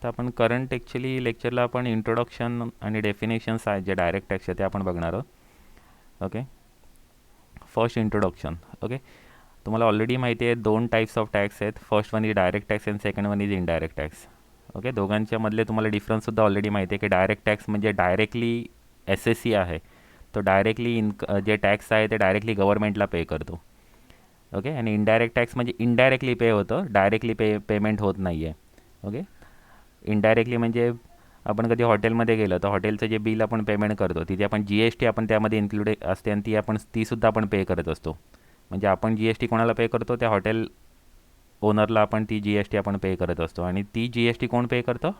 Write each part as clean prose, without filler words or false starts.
तर आपण current actually लेक्चरला आपण इंट्रोडक्शन आणि डेफिनेशन्स आहेत जे डायरेक्ट टॅक्स आहे ते आपण बघणार आहोत. Okay, first introduction. ओके, तुम्हाला ऑलरेडी माहिती आहे दोन टाईप्स ऑफ टॅक्स आहेत. First one is direct tax and second one is indirect tax. Okay, दोघांच्या मधले तुम्हाला डिफरन्ससुद्धा ऑलरेडी माहिती आहे की डायरेक्ट टॅक्स म्हणजे डायरेक्टली एस एस सी आहे, तो डायरेक्टली जे टॅक्स आहे ते डायरेक्टली गव्हर्नमेंटला पे करतो. ओके, आणि इनडायरेक्ट टॅक्स म्हणजे इनडायरेक्टली पे होतं, डायरेक्टली पेमेंट होत नाही आहे. ओके, इनडायरेक्टली म्हणजे आपण कधी हॉटेलमध्ये गेलो तर हॉटेलचं जे बिल आपण पेमेंट करतो तिथे आपण जी एस टी आपण त्यामध्ये इन्क्लूड असते आणि तीसुद्धा आपण पे करत असतो. म्हणजे आपण जी एस टी कोणाला पे करतो, त्या हॉटेल ओनरला आपण ती जी एस टी आपण पे करत असतो. आणि ती जी एस टी कोण पे करतो?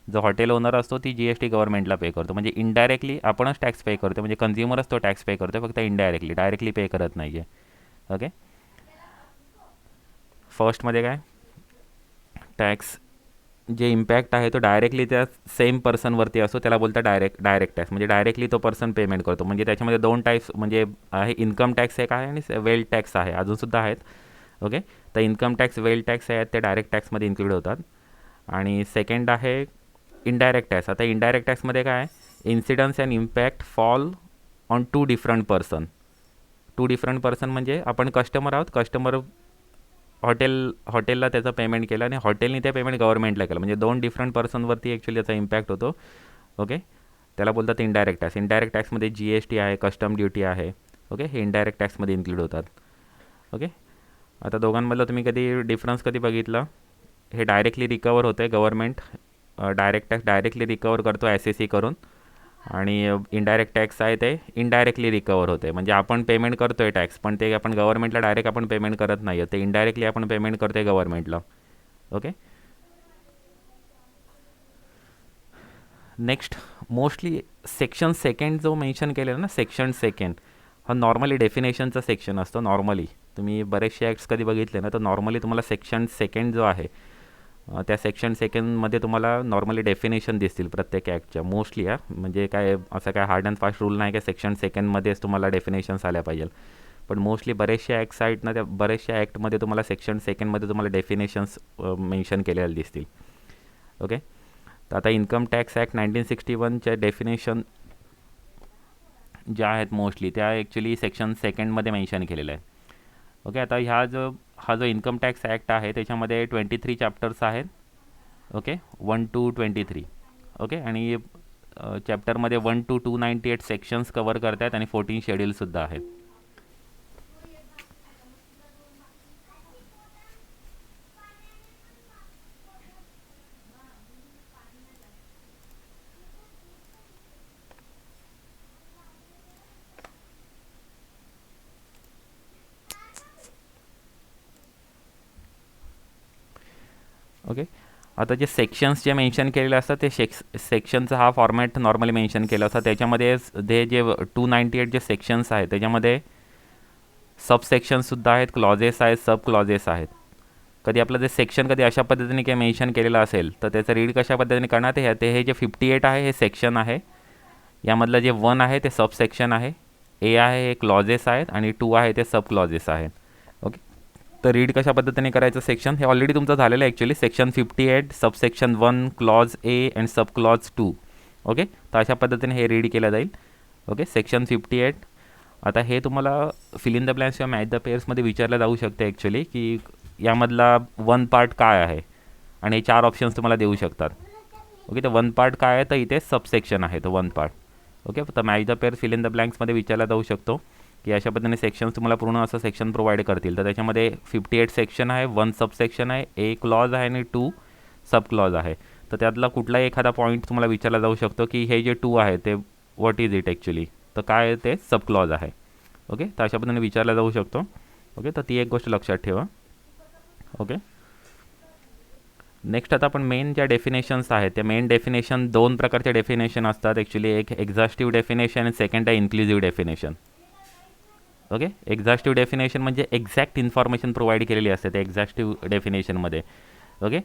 जो हॉटेल ओनर असतो ती जी एस टी गव्हर्नमेंटला पे करतो. म्हणजे इनडायरेक्टली आपणच टॅक्स पे करतो, म्हणजे कन्झ्युमरच तो टॅक्स पे करतो, फक्त इनडायरेक्टली, डायरेक्टली पे करत नाही आहे. ओके, फर्स्टमध्ये काय टॅक्स जे इम्पॅक्ट आहे तो डायरेक्टली त्या सेम पर्सनवरती असतो, त्याला बोलतात डायरेक्ट टॅक्स. म्हणजे डायरेक्टली तो पर्सन पेमेंट करतो. म्हणजे त्याच्यामध्ये दोन टाईप्स म्हणजे आहे, इन्कम टॅक्स एक आहे आणि वेल्थ टॅक्स आहे, अजूनसुद्धा आहेत. ओके, तर इन्कम टॅक्स, वेल्थ टॅक्स आहेत ते डायरेक्ट टॅक्समध्ये इन्क्लूड होतात. आणि सेकंड आहे इनडायरेक्ट टॅक्स. आता इनडायरेक्ट टॅक्समध्ये काय आहे, incidence and impact fall on two different person म्हणजे आपण कस्टमर आहोत, कस्टमर हॉटेलला त्याचं पेमेंट केलं आणि हॉटेलने ते पेमेंट गव्हर्नमेंटला केलं, म्हणजे दोन डिफरंट पर्सनवरती ॲक्च्युली त्याचा इम्पॅक्ट होतो. ओके, त्याला बोलतात इनडायरेक्ट टॅक्स. इनडायरेक्ट टॅक्समध्ये जी एस टी आहे, कस्टम ड्युटी आहे. ओके, हे इनडायरेक्ट टॅक्समध्ये इन्क्लूड होतात. ओके, आता दोघांमधलं तुम्ही कधी डिफरन्स कधी बघितला? हे डायरेक्टली रिकवर होतं आहे, government direct tax directly recover करतो एस एस सी करून, आणि इनडायरेक्ट टॅक्स आहे ते इनडायरेक्टली रिकवर होते. म्हणजे आपण पेमेंट करतो आहे टॅक्स, पण ते आपण गव्हर्नमेंटला डायरेक्ट आपण पेमेंट करत नाही आहे, ते इनडायरेक्टली आपण पेमेंट करतो आहे गव्हर्नमेंटला. Okay, next mostly section second जो मेन्शन केलेला ना, सेक्शन सेकंड हा नॉर्मली डेफिनेशनचा सेक्शन असतो. नॉर्मली तुम्ही बरेचसे ॲक्ट्स कधी बघितले ना, तर नॉर्मली तुम्हाला सेक्शन सेकंड जो आहे त्या सेक्शन सेकंडमध्ये तुम्हाला नॉर्मली डेफिनेशन दिसतील प्रत्येक ॲक्टच्या मोस्टली. म्हणजे काय असं काय हार्ड अँड फास्ट रूल नाही की सेक्शन सेकंडमध्येच तुम्हाला डेफिनेशन्स आल्या पाहिजे, पण मोस्टली बरेचसे ॲक्ट्स आहेत ना, त्या बरेचशा ॲक्टमध्ये तुम्हाला सेक्शन सेकंडमध्ये तुम्हाला डेफिनेशन्स मेन्शन केलेले दिसतील. ओके, तर आता इन्कम टॅक्स ॲक्ट 1961च्या डेफिनेशन ज्या आहेत मोस्टली त्या ॲक्च्युली सेक्शन सेकंडमध्ये मेन्शन केलेलं आहे. ओके, आता हा जो इन्कम टॅक्स ॲक्ट आहे त्याच्यामध्ये 23 चॅप्टर्स आहेत. Okay, 1 to 23. ओके, आणि चॅप्टरमध्ये 1 to 298 सेक्शन्स कवर करतात आणि 14 शेड्यूलसुद्धा आहेत. ओके, आता जे सेक्शन्स जे मेन्शन केलेले असतात ते सेक्शनचा हा फॉर्मॅट नॉर्मली मेन्शन केला असतात. त्याच्यामध्ये ते जे 298 जे सेक्शन्स आहेत त्याच्यामध्ये सबसेक्शनसुद्धा आहेत, क्लॉजेस आहेत, सब क्लॉजेस आहेत. कधी आपलं जे सेक्शन कधी अशा पद्धतीने काही मेन्शन केलेलं असेल तर त्याचं रीड कशा पद्धतीने करणार ते हे जे 58 आहे हे सेक्शन आहे, यामधलं जे 1 आहे ते सब सेक्शन आहे, ए आहे हे क्लॉजेस आहेत आणि 2 आहे ते सब क्लॉजेस आहेत. ओके, तर रीड कशा पद्धतीने करायचं सेक्शन हे ऑलरेडी तुमचं झालेलं आहे actually. Section 58 subsection 1 clause A and sub clause 2. Okay, तर अशा पद्धतीने हे रीड केलं जाईल. Okay, section 58. आता हे तुम्हाला फिल इन द ब्लँक्स किंवा मॅच द पेअर्समध्ये विचारलं जाऊ शकते ॲक्च्युली की यामधला 1 पार्ट काय आहे, आणि हे 4 ऑप्शन्स तुम्हाला देऊ शकतात. ओके, तर 1 पार्ट काय आहे, तर इथे सबसेक्शन आहे तो 1 पार्ट. ओके, तर match the pair fill in the ब्लँक्समध्ये विचारला जाऊ शकतो की अशा पद्धतीने सेक्शन्स तुम्हाला पूर्ण असं सेक्शन प्रोव्हाइड करतील. तर त्याच्यामध्ये 58 सेक्शन आहे, 1 सबसेक्शन आहे, ए क्लॉज आहे आणि 2 सब क्लॉज आहे. तर त्यातला कुठलाही एखादा पॉईंट तुम्हाला विचारला जाऊ शकतो की हे जे 2 आहे ते व्हॉट इज इट ॲक्च्युली, तर काय ते सब क्लॉज आहे. ओके, तर अशा पद्धतीने विचारला जाऊ शकतो. ओके, तर ती एक गोष्ट लक्षात ठेवा. ओके, नेक्स्ट आता आपण मेन ज्या डेफिनेशन्स आहेत त्या मेन डेफिनेशन 2 प्रकारचे डेफिनेशन असतात ॲक्च्युली. एक एक्झॉस्टिव्ह डेफिनेशन आणि सेकंड आहे inclusive definition. Okay, exhaustive definition म्हणजे एक्झॅक्ट इन्फॉर्मेशन प्रोव्हाइड केलेली असते त्या एक्झॉस्टिव्ह डेफिनेशनमध्ये. Okay,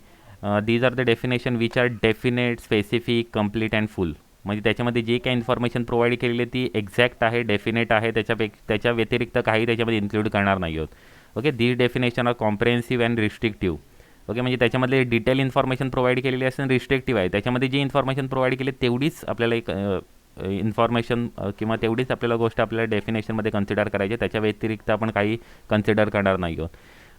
these are the definition which are definite, specific, complete and full. म्हणजे त्याच्यामध्ये जी काही इन्फॉर्मेशन प्रोव्हाइड केलेली आहे ती एक्झॅक्ट आहे, डेफिनेट आहे, त्याच्या व्यतिरिक्त काही त्याच्यामध्ये इन्क्लूड करणार नाही आहोत. Okay, these definition are comprehensive and restrictive. Okay, म्हणजे त्याच्यामधले डिटेल इन्फॉर्मेशन प्रोव्हाइड केलेली असते आणि रिस्ट्रिक्टिव्ह आहे. त्याच्यामध्ये जी इन्फॉर्मेशन प्रोव्हाइड केली तेवढीच आपल्याला एक इन्फॉर्मेशन किंवा तेवढीच आपल्याला गोष्ट आपल्याला डेफिनेशनमध्ये कन्सिडर करायची, त्याच्या व्यतिरिक्त आपण काही कन्सिडर करणार नाही आहोत.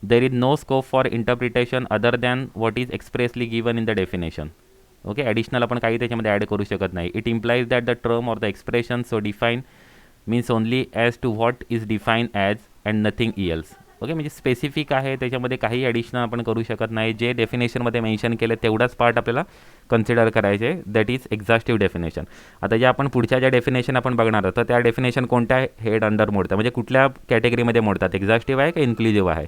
There is no scope for interpretation other than what is expressly given in the definition. Okay, additional आपण काही त्याच्यामध्ये ॲड करू शकत नाही. It implies that the term or the expression so defined means only as to what is defined as and nothing else. Okay, म्हणजे specific आहे, त्याच्यामध्ये काही ॲडिशनल आपण करू शकत नाही. जे डेफिनेशनमध्ये मेन्शन केलं तेवढाच पार्ट आपल्याला कन्सिडर करायचे, दॅट इज एक्झॉस्टिव्ह डेफिनेशन. आता ज्या आपण पुढच्या ज्या डेफिनेशन आपण बघणार आहोत तर त्या डेफिनेशन कोणत्या हेड अंडर मोडतात, म्हणजे कुठल्या कॅटेगरीमध्ये मोडतात, एक्झॉस्टिव्ह आहे का इन्क्लुझिव्ह आहे,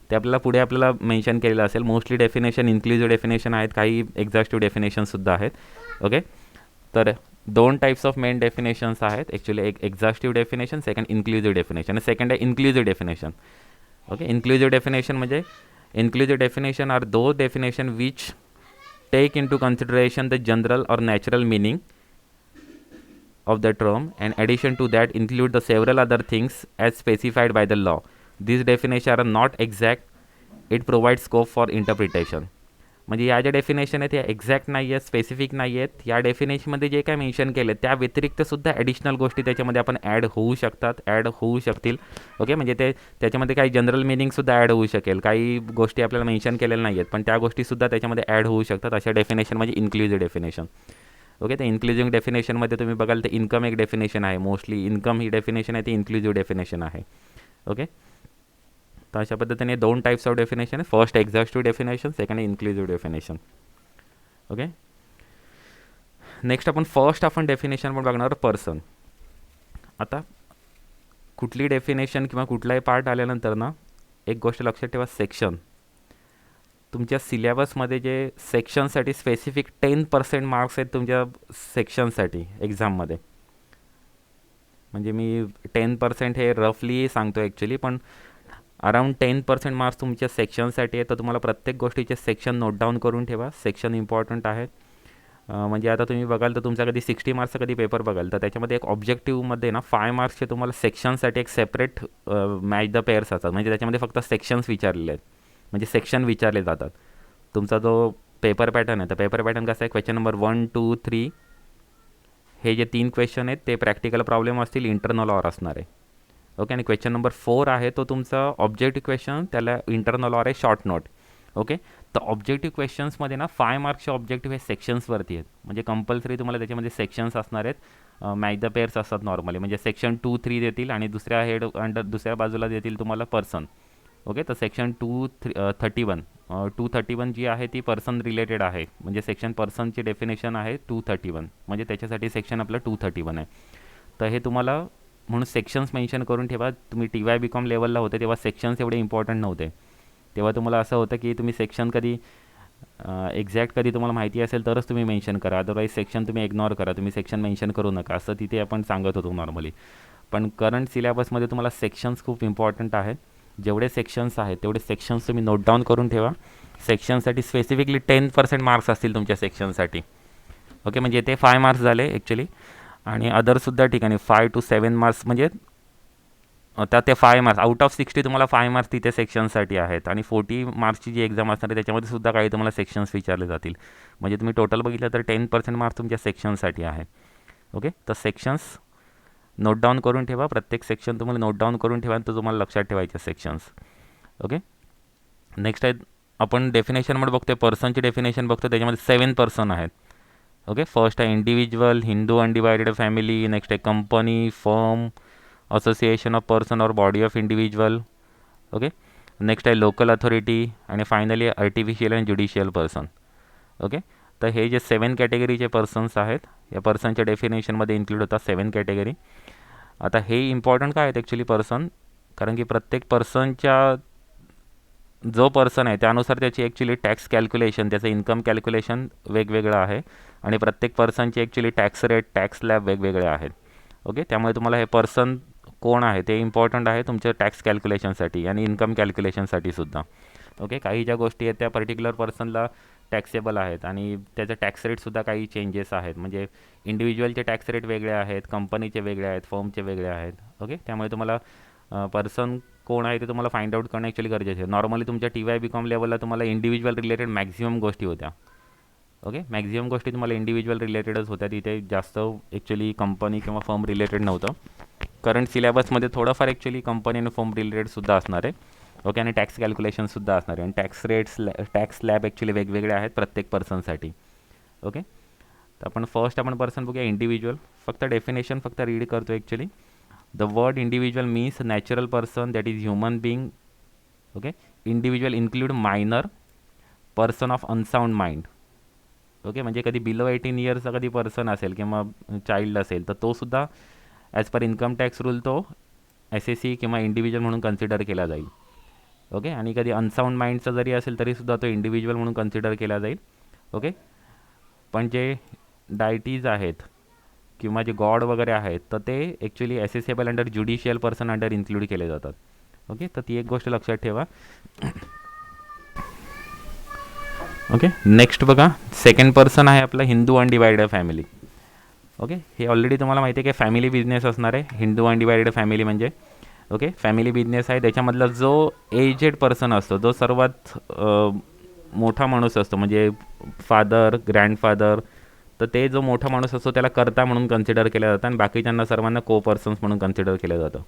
ते आपल्याला पुढे आपल्याला मेन्शन केलेलं असेल. मोस्टली डेफिनेशन इन्क्लुझिव्ह डेफिनेशन आहेत, काही एक्झॉस्टिव्ह डेफिनेशनसुद्धा आहेत. ओके, तर दोन टाईप्स ऑफ मेन डेफिनेशन्स आहेत ॲक्च्युली, एक exhaustive definition, second inclusive definition, आणि सेकंड आहे inclusive definition. Okay, inclusive definition म्हणजे inclusive definition are those definition which take into consideration the general or natural meaning of the term and addition to that include the several other things as specified by the law. These definitions are not exact, it provides scope for interpretation. म्हणजे या ज्या definition आहेत त्या exact नाही आहेत, specific नाही आहेत. या डेफिनेशनमध्ये जे काय मेन्शन केलं त्या व्यतिरिक्त सुद्धा ॲडिशनल गोष्टी त्याच्यामध्ये आपण ॲड होऊ शकतात, ॲड होऊ शकतील. ओके, म्हणजे ते त्याच्यामध्ये काही जनरल मिनिंगसुद्धा ॲड होऊ शकेल, काही गोष्टी आपल्याला मेन्शन केलेल्या नाही आहेत पण त्या गोष्टीसुद्धा त्याच्यामध्ये ॲड होऊ शकतात. अशा डेफिनेशन म्हणजे इन्क्लुझिव्ह डेफिनेशन. ओके, तर इन्क्लुझिव्ह डेफिनेशनमध्ये तुम्ही बघाल तर इन्कम एक डेफिनेशन आहे, मोस्टली इन्कम ही डेफिनेशन आहे ती इन्क्लुझिव्ह डेफिनेशन आहे. ओके, तर अशा पद्धतीने दोन टाईप्स ऑफ डेफिनेशन आहे, first exhaustive definition, second inclusive definition. Okay, next आपण डेफिनेशन पण बघणार पर्सन. आता कुठली डेफिनेशन किंवा कुठलाही पार्ट आल्यानंतर ना एक गोष्ट लक्षात ठेवा, सेक्शन. तुमच्या सिलेबसमध्ये जे सेक्शनसाठी स्पेसिफिक 10% मार्क्स आहेत तुमच्या सेक्शनसाठी एक्झाममध्ये, म्हणजे मी 10% हे रफली सांगतो ॲक्च्युली, पण अराउंड 10% मार्क्स तुमच्या सेक्शनसाठी आहे. तर तुम्हाला प्रत्येक गोष्टीचे सेक्शन नोट डाऊन करून ठेवा, सेक्शन इम्पॉर्टंट आहेत. म्हणजे आता तुम्ही बघाल तर तुमचा कधी 60 मार्क्सचा कधी पेपर बघाल तर त्याच्यामध्ये एक ऑब्जेक्टिव्हमध्ये ना 5 मार्क्सचे तुम्हाला सेक्शनसाठी एक सेपरेट मॅच द पेअर्स असतात, म्हणजे त्याच्यामध्ये फक्त सेक्शन्स विचारलेले आहेत, म्हणजे सेक्शन विचारले जातात. तुमचा जो पेपर पॅटर्न आहे तर पेपर पॅटर्न कसा आहे, क्वेश्चन नंबर 1, 2, 3 हे जे 3 क्वेश्चन आहेत ते प्रॅक्टिकल प्रॉब्लेम असतील, इंटरनल ऑर असणार आहे. ओके, आणि क्वेश्चन नंबर 4 आहे तो तुमचा ऑब्जेक्टिव्ह क्वेश्चन, त्याला इंटरनल ऑर आहे शॉर्ट नोट. ओके, तर ऑब्जेक्टिव्ह क्वेश्चन्समध्ये ना 5 मार्क्सचे ऑब्जेक्टिव्ह हे सेक्शन्सवरती आहेत, म्हणजे कंपल्सरी तुम्हाला त्याच्यामध्ये सेक्शन्स असणार आहेत. मॅच द पेअर्स असतात नॉर्मली, म्हणजे सेक्शन 2, 3 देतील आणि दुसऱ्या हेड अंडर दुसऱ्या बाजूला देतील तुम्हाला पर्सन. ओके, तर सेक्शन 231 जी आहे ती पर्सन रिलेटेड आहे, म्हणजे सेक्शन पर्सनची डेफिनेशन आहे 231, म्हणजे त्याच्यासाठी सेक्शन आपलं 231 आहे. तर हे तुम्हाला म्हणून सेक्शन्स मेन्शन करून ठेवा. तुम्ही TY BCom लेवलला होते तेव्हा सेक्शन्स एवढे इम्पॉर्टंट नव्हते, तेव्हा तुम्हाला असं होतं की तुम्ही सेक्शन कधी एक्झॅक्ट कधी तुम्हाला माहिती असेल तरच तुम्ही मेन्शन करा, अदरवाईज सेक्शन तुम्ही इग्नोर करा, तुम्ही सेक्शन मेन्शन करू नका, असं तिथे आपण सांगत होतो नॉर्मली. पण करंट सिलेबसमध्ये तुम्हाला सेक्शन्स खूप इम्पॉर्टंट आहेत. जेवढे सेक्शन्स आहेत तेवढे सेक्शन्स तुम्ही नोट डाऊन करून ठेवा. सेक्शनसाठी स्पेसिफिकली 10% मार्क्स असतील तुमच्या सेक्शनसाठी. ओके, म्हणजे ते 5 मार्क्स झाले ॲक्च्युली, आणि अदरसुद्धा ठिकाणी 5 to 7 मार्क्स, म्हणजे त्या ते 5 मार्क्स आउट ऑफ 60 तुम्हाला 5 मार्क्स तिथे सेक्शनसाठी आहेत, आणि 40 मार्क्सची जी एक्झाम असणार आहे त्याच्यामध्ये सुद्धा काही तुम्हाला सेक्शन्स विचारले जातील. म्हणजे तुम्ही टोटल बघितलं तर 10% मार्क्स तुमच्या सेक्शनसाठी आहे. ओके, तर सेक्शन्स नोट डाऊन करून ठेवा, प्रत्येक सेक्शन तुम्हाला नोट डाऊन करून ठेवा, तर तुम्हाला लक्षात ठेवायचे सेक्शन्स. ओके, नेक्स्ट आहे आपण डेफिनेशनमध्ये बघतोय, पर्सनची डेफिनेशन बघतो, त्याच्यामध्ये 7 पर्सन आहेत. ओके, फर्स्ट आहे individual, Hindu undivided family, next आहे company, firm, association of person or body of individual. Okay, next आहे लोकल अथॉरिटी, आणि finally artificial and judicial person. Okay, तर हे जे 7 कॅटेगरीचे पर्सन्स आहेत या पर्सनच्या डेफिनेशनमध्ये इन्क्लूड होतात 7 कॅटेगरी. आता हे इम्पॉर्टंट काय आहेत ॲक्च्युली पर्सन, कारण की प्रत्येक पर्सनच्या जो पर्सन आहे त्यानुसार त्याची ॲक्च्युली टॅक्स कॅल्क्युलेशन, त्याचं इन्कम कॅल्क्युलेशन वेगवेगळं आहे, आणि प्रत्येक पर्सनची actually tax rate, tax slab वेगवेगळे आहेत. ओके, त्यामुळे तुम्हाला हे पर्सन कोण आहे ते इम्पॉर्टंट आहे तुमच्या टॅक्स कॅल्क्युलेशनसाठी आणि इन्कम कॅल्क्युलेशनसाठी सुद्धा. ओके, काही ज्या गोष्टी आहेत त्या पर्टिक्युलर पर्सनला टॅक्सेबल आहेत, आणि त्याचं टॅक्स रेटसुद्धा काही चेंजेस आहेत, म्हणजे इंडिव्हिज्युअलचे टॅक्स रेट वेगळे आहेत, कंपनीचे वेगळे आहेत, फर्मचे वेगळे आहेत. ओके, त्यामुळे तुम्हाला पर्सन कोण आहे ते तुम्हाला फाइंड आउट करणं ॲक्च्युली गरजेचं आहे. नॉर्मली तुमच्या TY BCom लेवलला तुम्हाला इंडिव्हिज्युअल रिलेटेड मॅक्झिमम गोष्टी होत्या. ओके, मॅक्झिमम गोष्टी तुम्हाला इंडिव्हिज्युअल रिलेटेडच होत्या, तिथे जास्त ॲक्च्युली कंपनी किंवा फर्म रिलेटेड नव्हतं. करंट सिलेबसमध्ये थोडंफार ॲक्च्युली कंपनी आणि फर्म रिलेटेडसुद्धा असणार आहे. ओके, आणि टॅक्स कॅल्क्युलेशनसुद्धा असणार आहे, आणि टॅक्स स्लॅब ॲक्च्युली वेगवेगळे आहेत प्रत्येक पर्सनसाठी. ओके, तर आपण पर्सन बघूया इंडिव्हिज्युअल. फक्त डेफिनेशन फक्त रीड करतो actually. The word individual means natural person that is human being. Okay, individual include minor person of unsound mind. Okay, म्हणजे कधी बिलो 18 इयर्सचा कधी पर्सन असेल किंवा चाइल्ड असेल तर तो सुद्धा as per income tax rule तो SSE किंवा इंडिव्हिज्युअल म्हणून कन्सिडर केला जाईल. ओके, आणि कधी अनसाऊंड माइंडचा जरी असेल तरीसुद्धा तो इंडिव्हिज्युअल म्हणून कन्सिडर केला जाईल. ओके, पण जे डायटीज आहेत किंवा जे गॉड वगैरे आहेत तर ते actually assessable under judicial person under include केले जातात. ओके, तर ती एक गोष्ट लक्षात ठेवा. ओके, नेक्स्ट बघा, सेकंड पर्सन आहे आपला हिंदू अनडिवायडेड फॅमिली. ओके, हे ऑलरेडी तुम्हाला माहिती आहे की फॅमिली बिझनेस असणार आहे हिंदू अनडिवायडेड फॅमिली म्हणजे. ओके, फॅमिली बिझनेस आहे, त्याच्यामधला जो एजेड पर्सन असतो, जो सर्वात मोठा माणूस असतो म्हणजे फादर, ग्रँडफादर, तर ते जो मोठा माणूस असतो त्याला कर्ता म्हणून कन्सिडर केलं जातं आणि बाकीच्यांना सर्वांना को पर्सन्स म्हणून कन्सिडर केलं जातं.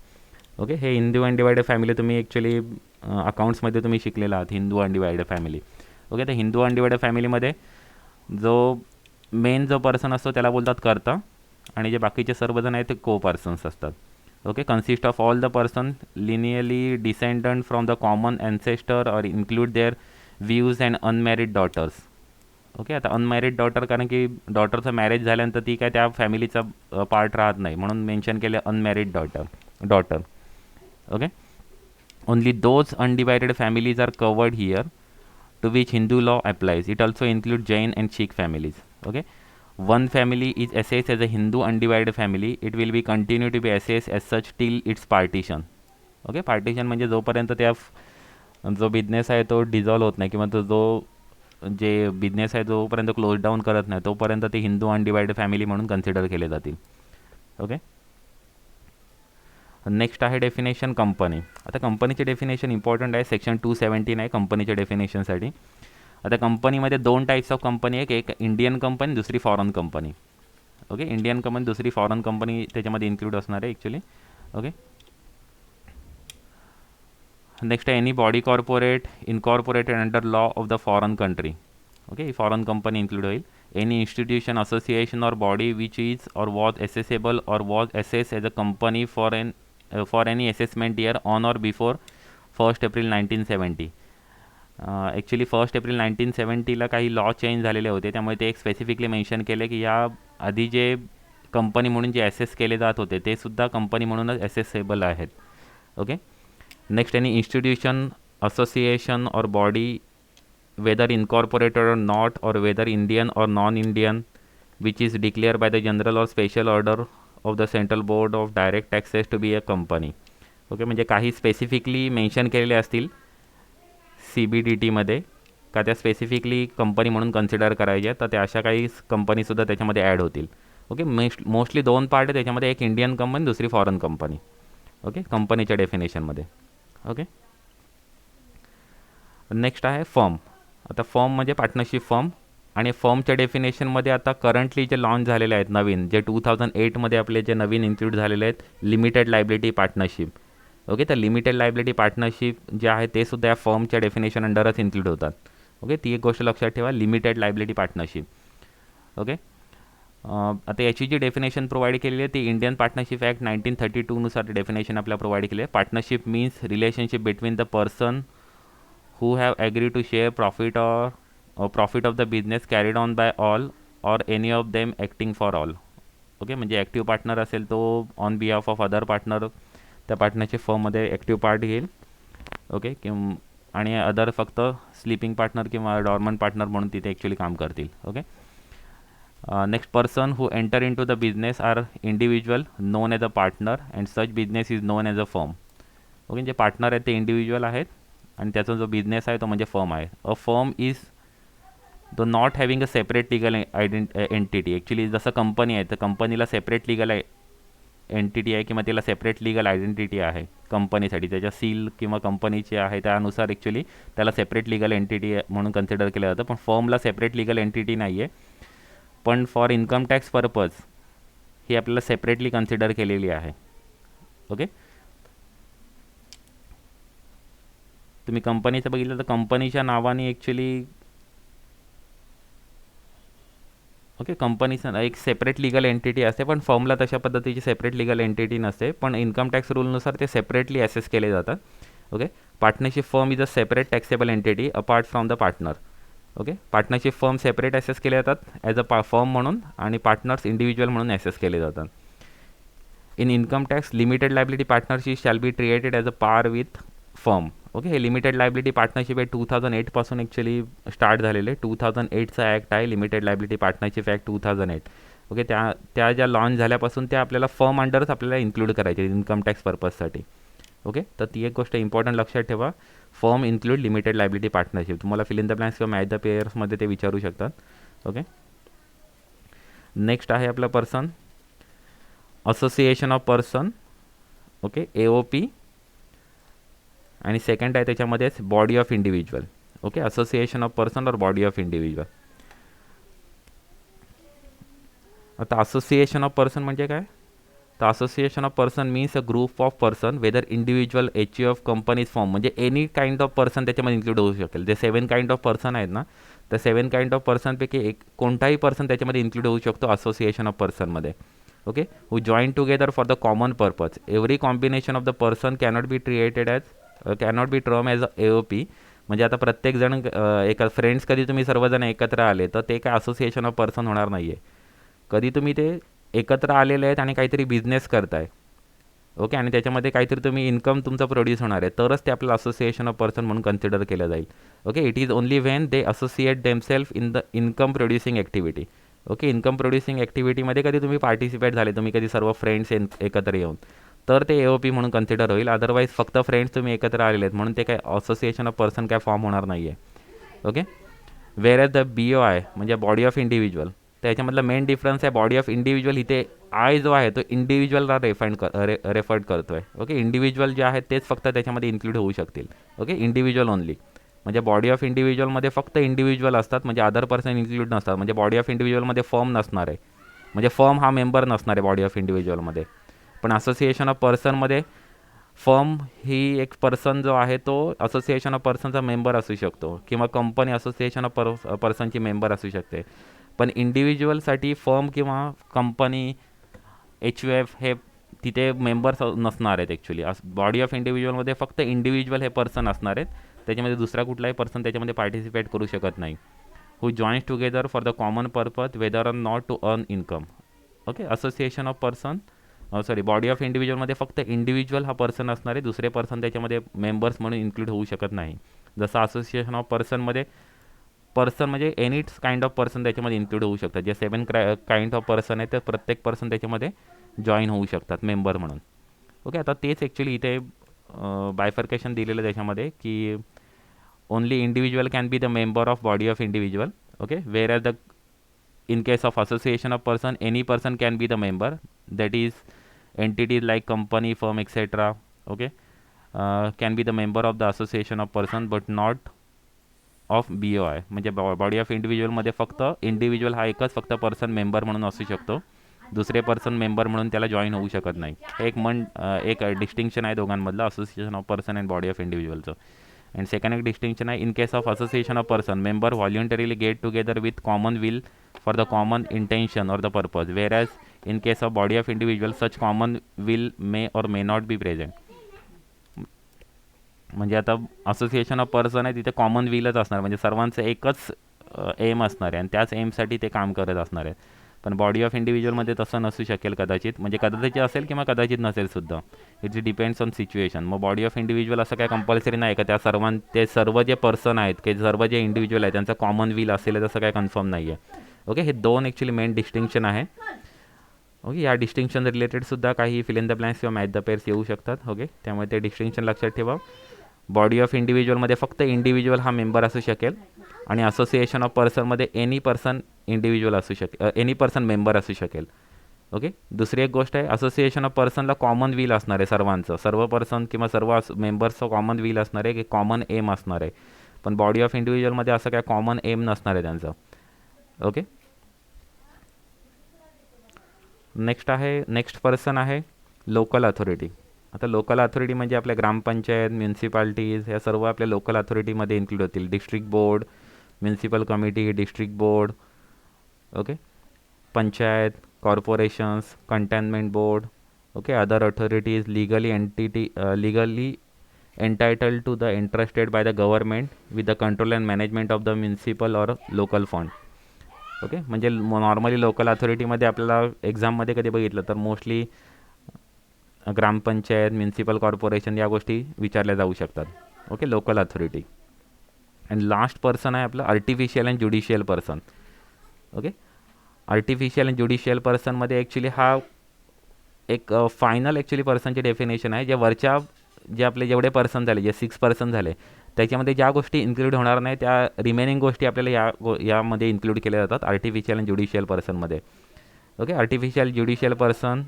ओके, हे हिंदू अनडिवायडेड फॅमिली तुम्ही ॲक्च्युली अकाउंट्समध्ये तुम्ही शिकलेला आहात, हिंदू अनडिवायडेड फॅमिली. ओके, तर हिंदू अनडिवायडेड फॅमिलीमध्ये जो मेन जो पर्सन असतो त्याला बोलतात कर्ता, आणि जे बाकीचे सर्वजण आहेत ते को पर्सन्स असतात. Okay, consist of all the person lineally descendant from the common ancestor or include their wives and unmarried daughters. Okay, आता अनमॅरिड डॉटर कारण की डॉटरचं मॅरेज झाल्यानंतर ती काय त्या फॅमिलीचा पार्ट राहत नाही, म्हणून मेन्शन केले unmarried daughter. Okay, only those undivided families are covered here to which Hindu law applies. It also includes Jain and Sikh families. Okay, one family is assessed as a Hindu undivided family. It will be continue to be assessed as such till its partition. Okay, partition म्हणजे जोपर्यंत त्या जो business आहे तो dissolve होत नाही किंवा तो जो जे बिझनेस आहे जोपर्यंत क्लोज डाऊन करत नाही तोपर्यंत ते हिंदू अनडिवायडेड फॅमिली म्हणून कन्सिडर केले जातील. ओके, नेक्स्ट आहे डेफिनेशन कंपनी. आता कंपनीचे डेफिनेशन इम्पॉर्टंट आहे, सेक्शन 217 आहे कंपनीच्या डेफिनेशनसाठी. आता कंपनीमध्ये दोन टाईप्स ऑफ कंपनी आहे, एक इंडियन कंपनी, दुसरी foreign company. Okay, Indian company, दुसरी फॉरेन कंपनी त्याच्यामध्ये इन्क्लूड असणार आहे ॲक्च्युली. ओके, नेक्स्ट आहे any body corporate incorporated under law of the foreign country. Okay, ही फॉरेन कंपनी इन्क्लूड होईल. Any institution, association or body which is or was assessable or was assess as a company for any assessment year on or before 1 April 1970. Actually 1 April 1970ला काही law change झालेले होते, त्यामुळे ते एक specifically mention केले की या आधी जे कंपनी म्हणून जे ॲसेस केले जात होते ते सुद्धा कंपनी म्हणूनच ॲसेसेबल आहेत. Okay, next any institution, association or body whether incorporated or not or whether Indian or non-Indian which is declared by the general or special order of the central board of direct taxes to be a company. Okay, म्हणजे काही specifically mention केलेले असतील CBDTमध्ये का त्या specifically company म्हणून consider करायच्या, तर त्या अशा काही कंपनीसुद्धा त्याच्यामध्ये ॲड होतील. ओके, मोस्टली दोन पार्ट आहे त्याच्यामध्ये, एक इंडियन कंपनी, दुसरी फॉरेन कंपनी. ओके, कंपनीच्या डेफिनेशनमध्ये. ओके, नेक्स्ट आहे फर्म. आता फर्म म्हणजे पार्टनरशिप फर्म, आणि फर्मच्या डेफिनेशनमध्ये आता करंटली जे लॉन्च झालेले आहेत नवीन, जे 2008मध्ये आपले जे नवीन इन्क्लूड झालेले आहेत, लिमिटेड लायबिलिटी पार्टनरशिप. ओके, तर लिमिटेड लायबिलिटी पार्टनरशिप जे आहे ते सुद्धा या फर्मच्या डेफिनेशन अंडरच इन्क्लूड होतात. ओके, ती एक गोष्ट लक्षात ठेवा, लिमिटेड लायबिलिटी पार्टनरशिप. ओके, आता याची जी डेफिनेशन प्रोव्हाइड केलेली आहे ती इंडियन पार्टनरशिप ॲक्ट 1932नुसार डेफिनेशन आपल्याला प्रोव्हाइड केली आहे. Partnership means relationship between the person who have agreed to share profit or profit of the business carried on by all or any of them acting for all. Okay, म्हणजे active partner असेल तो on behalf of other partner त्या partnership फर्ममध्ये active part घेईल. Okay, आणि other फक्त sleeping partner किंवा dormant partner म्हणून तिथे ॲक्च्युली काम करतील. Okay, next person who enter into the business are individual known as a partner and such business is known as a firm. Okay, जे partner आहेत ते individual आहेत आणि त्याचा जो बिझनेस आहे तो म्हणजे फर्म आहे. A firm is the not having a separate legal entity. Actually जसं कंपनी आहे तर कंपनीला सेपरेट लिगल एंटिटी आहे किंवा त्याला सेपरेट लिगल आयडेंटिटी आहे कंपनीसाठी, त्याच्या सील किंवा कंपनीचे आहे त्यानुसार ॲक्च्युली त्याला सेपरेट लिगल एंटिटी म्हणून कन्सिडर केलं जातं. पण फर्मला सेपरेट लिगल एंटिटी नाही आहे, पण फॉर इन्कम टॅक्स पर्पज ही आपल्याला सेपरेटली कन्सिडर केलेली आहे. ओके, तुम्ही कंपनीचं बघितलं तर कंपनीच्या नावाने ॲक्च्युली ओके कंपनीचं एक सेपरेट लिगल एंटिटी असते, पण फर्मला तशा पद्धतीची सेपरेट लिगल एंटिटी नसते, पण इन्कम टॅक्स रूलनुसार ते सेपरेटली ॲसेस केले जातात. Okay, partnership firm is a separate taxable entity apart from the partner. Okay, partnership firm separate assess केले जातात ॲज अ फर्म म्हणून, आणि पार्टनर्स इंडिव्हिज्युअल म्हणून ॲसेस केले जातात. In income tax limited liability partnership shall be treated as a par with firm. Okay, हे limited liability partnership आहे 2008पासून actually start झालेले. 2008चा ॲक्ट आहे limited liability partnership act 2008. Okay, त्या ज्या लॉन्च झाल्यापासून त्या आपल्याला फर्म अंडरच आपल्याला इन्क्लूड करायचे इन्कम टॅक्स पर्पजसाठी. ओके, तर ती एक गोष्ट इम्पॉर्टंट लक्षात ठेवा, firm include limited liability partnership. तुम्हाला फिल इन द ब्लँक्स किंवा मॅच द पेयर्समध्ये ते विचारू शकतात. ओके, नेक्स्ट आहे आपला person, association of person. Okay, AOP. आणि सेकंड आहे त्याच्यामध्येच body of individual. Okay, association of person or body of individual. आता असोसिएशन ऑफ पर्सन म्हणजे काय, तर association of person means a group of person whether individual HUF companies form, म्हणजे any kind of person त्याच्यामध्ये include होऊ शकेल. जे 7 kind of person आहेत ना, तर 7 काइंड ऑफ पर्सनपैकी एक कोणताही पर्सन त्याच्यामध्ये इन्क्लूड होऊ शकतो असोसिएशन ऑफ पर्सनमध्ये. Okay, who join together for the common purpose. Every combination of the person cannot be treated cannot be term as AOP. म्हणजे आता प्रत्येकजण एका फ्रेंड्स कधी तुम्ही सर्वजण एकत्र आले तर ते काय असोसिएशन ऑफ पर्सन होणार नाही आहे. कधी तुम्ही ते एकत्र आलेले आहेत आणि काहीतरी बिझनेस करताय, ओके, आणि त्याच्यामध्ये काहीतरी तुम्ही इन्कम तुमचं प्रोड्यूस होणार आहे, तरच ते आपलं असोसिएशन ऑफ पर्सन म्हणून कन्सिडर केलं जाईल. Okay, it is only when they associate themselves in the income producing activity. Okay, income producing ॲक्टिव्हिटीमध्ये कधी तुम्ही पार्टिसिपेट झाले, तुम्ही कधी सर्व फ्रेंड्स एकत्र येऊन, तर ते AOP म्हणून कन्सिडर होईल. अदरवाईज फक्त फ्रेंड्स तुम्ही एकत्र आलेले आहेत म्हणून ते काय असोसिएशन ऑफ पर्सन काय फॉर्म होणार नाही आहे. Okay, whereas the BOI म्हणजे बॉडी ऑफ इंडिव्हिज्युअल, त्याच्यामधला मेन डिफरन्स आहे बॉडी ऑफ इंडिव्हिज्युअल. इथे आय जो आहे तो इंडिव्हिज्युअलला रेफर्ड करतो आहे. ओके, इंडिव्हिज्युअल जे आहेत तेच फक्त त्याच्यामध्ये इन्क्लूड होऊ शकतील. ओके, इंडिव्हिज्युअल ओनली, म्हणजे बॉडी ऑफ इंडिव्हिज्युअलमध्ये फक्त इंडिव्हिज्युअल असतात, म्हणजे अदर पर्सन इन्क्लूड नसतात. म्हणजे बॉडी ऑफ इंडिव्हिज्युअलमध्ये फर्म नसणार आहे, म्हणजे फर्म हा मेंबर नसणार आहे बॉडी ऑफ इंडिव्हिज्युअलमध्ये. पण असोसिएशन ऑफ पर्सनमध्ये फर्म ही एक पर्सन जो आहे तो असोसिएशन ऑफ पर्सनचा मेंबर असू शकतो, किंवा कंपनी असोसिएशन ऑफ पर्सनची मेंबर असू शकते. पण इंडिव्हिज्युअलसाठी फर्म किंवा कंपनी HUF हे तिथे मेंबर्स नसणार आहेत ॲक्च्युली. बॉडी ऑफ इंडिव्हिज्युअलमध्ये फक्त इंडिव्हिज्युअल हे पर्सन असणार आहेत, त्याच्यामध्ये दुसरा कुठलाही पर्सन त्याच्यामध्ये पार्टिसिपेट करू शकत नाही. Who joins together for the common purpose whether or not to earn income. Okay, association of person body of इंडिव्हिज्युअलमध्ये फक्त इंडिव्हिज्युअल हा पर्सन असणार आहे, दुसरे पर्सन त्याच्यामध्ये मेंबर्स म्हणून इन्क्लूड होऊ शकत नाही. जसं असोसिएशन ऑफ पर्सनमध्ये पर्सन म्हणजे एनी काइंड ऑफ पर्सन त्याच्यामध्ये इन्क्लूड होऊ शकतात. जे 7 काइंड ऑफ पर्सन आहेत ते प्रत्येक पर्सन त्याच्यामध्ये जॉईन होऊ शकतात मेंबर म्हणून. ओके, आता तेच ॲक्च्युली इथे बायफर्केशन दिलेलं त्याच्यामध्ये की only individual can be the member of body of individual. Okay, wear as the in case of association of person any person can be the member, that is entities like company, firm, etc. okay, can be the member of the association of person but not of BOI. म्हणजे body of इंडिव्हिज्युअलमध्ये फक्त individual हा एकच फक्त person member म्हणून असू शकतो, दुसरे पर्सन मेंबर म्हणून त्याला जॉईन होऊ शकत नाही. हे एक डिस्टिंक्शन आहे दोघांमधलं, association of person and body of इंडिव्हिज्युअलचं. अँड सेकंड एक डिस्टिंक्शन आहे, in case of association of person member voluntarily get together with common will for the common intention or the purpose, whereas in case of body of individual such common will may or may not be present. म्हणजे आता association of person आहे तिथे common विलच असणार, म्हणजे सर्वांचं एकच M असणार आहे आणि त्याच एमसाठी ते काम करत असणार आहेत. पण बॉडी ऑफ इंडिव्हिज्युअलमध्ये तसं नसू शकेल कदाचित, म्हणजे कदाचित असेल किंवा कदाचित नसेल सुद्धा, इट डिपेंड्स ऑन सिच्युएशन. मग बॉडी ऑफ इंडिव्हिज्युअल असं काय कंपल्सरी नाही का ते सर्व जे पर्सन आहेत की सर्व जे इंडिव्हिज्युअल आहेत त्यांचं कॉमन विल असेल तसं काय कन्फर्म नाही आहे. ओके, हे दोन ॲक्च्युली मेन डिस्टिंक्शन आहे. ओके, या डिस्टिंक्शन रिलेटेडसुद्धा काही फिल इन द ब्लँक्स किंवा मॅच द पेअर्स येऊ शकतात. ओके, त्यामुळे ते डिस्टिंक्शन लक्षात ठेवा. बॉडी ऑफ इंडिव्हिज्युअलमध्ये फक्त इंडिव्हिज्युअल हा मेंबर असू शकेल आणि असोसिएशन ऑफ पर्सनमध्ये एनी पर्सन इंडिव्हिज्युअल असू शकेल, एनी पर्सन मेंबर असू शकेल. ओके. दुसरी एक गोष्ट आहे, असोसिएशन ऑफ पर्सनला कॉमन विल असणार आहे सर्वांचं, सर्व पर्सन किंवा सर्व मेंबर्सचं कॉमन विल असणार आहे, की कॉमन एम असणार आहे. पण बॉडी ऑफ इंडिव्हिज्युअलमध्ये असं काय कॉमन एम नसणार आहे त्यांचं. ओके. नेक्स्ट पर्सन आहे लोकल अथॉरिटी. आता लोकल अथॉरिटी म्हणजे आपल्या ग्रामपंचायत, म्युन्सिपाल्टीज ह्या सर्व आपल्या लोकल अथॉरिटीमध्ये इन्क्लूड होतील. District board, municipal committee, district board, okay, panchayat, corporations, containment board, okay, other authorities legally entitled to the entrusted by the government with the control and management of the municipal or local fund. Okay. म्हणजे normally local अथॉरिटीमध्ये आपल्याला एक्झाममध्ये कधी बघितलं तर mostly ग्रामपंचायत, municipal corporation या गोष्टी विचारल्या जाऊ शकतात. Okay, local authority. And last person आहे आपलं artificial and judicial person. Okay. Artificial and judicial पर्सनमध्ये ॲक्च्युली हा एक फायनल ॲक्च्युली पर्सनची डेफिनेशन आहे. जे आपले जेवढे पर्सन झाले, जे 6 पर्सन झाले, त्याच्यामध्ये ज्या गोष्टी इन्क्लूड होणार नाही त्या रिमेनिंग गोष्टी आपल्याला यामध्ये इन्क्लूड केल्या जातात आर्टिफिशियल अँड ज्युडिशियल पर्सनमध्ये. Okay. Artificial judicial person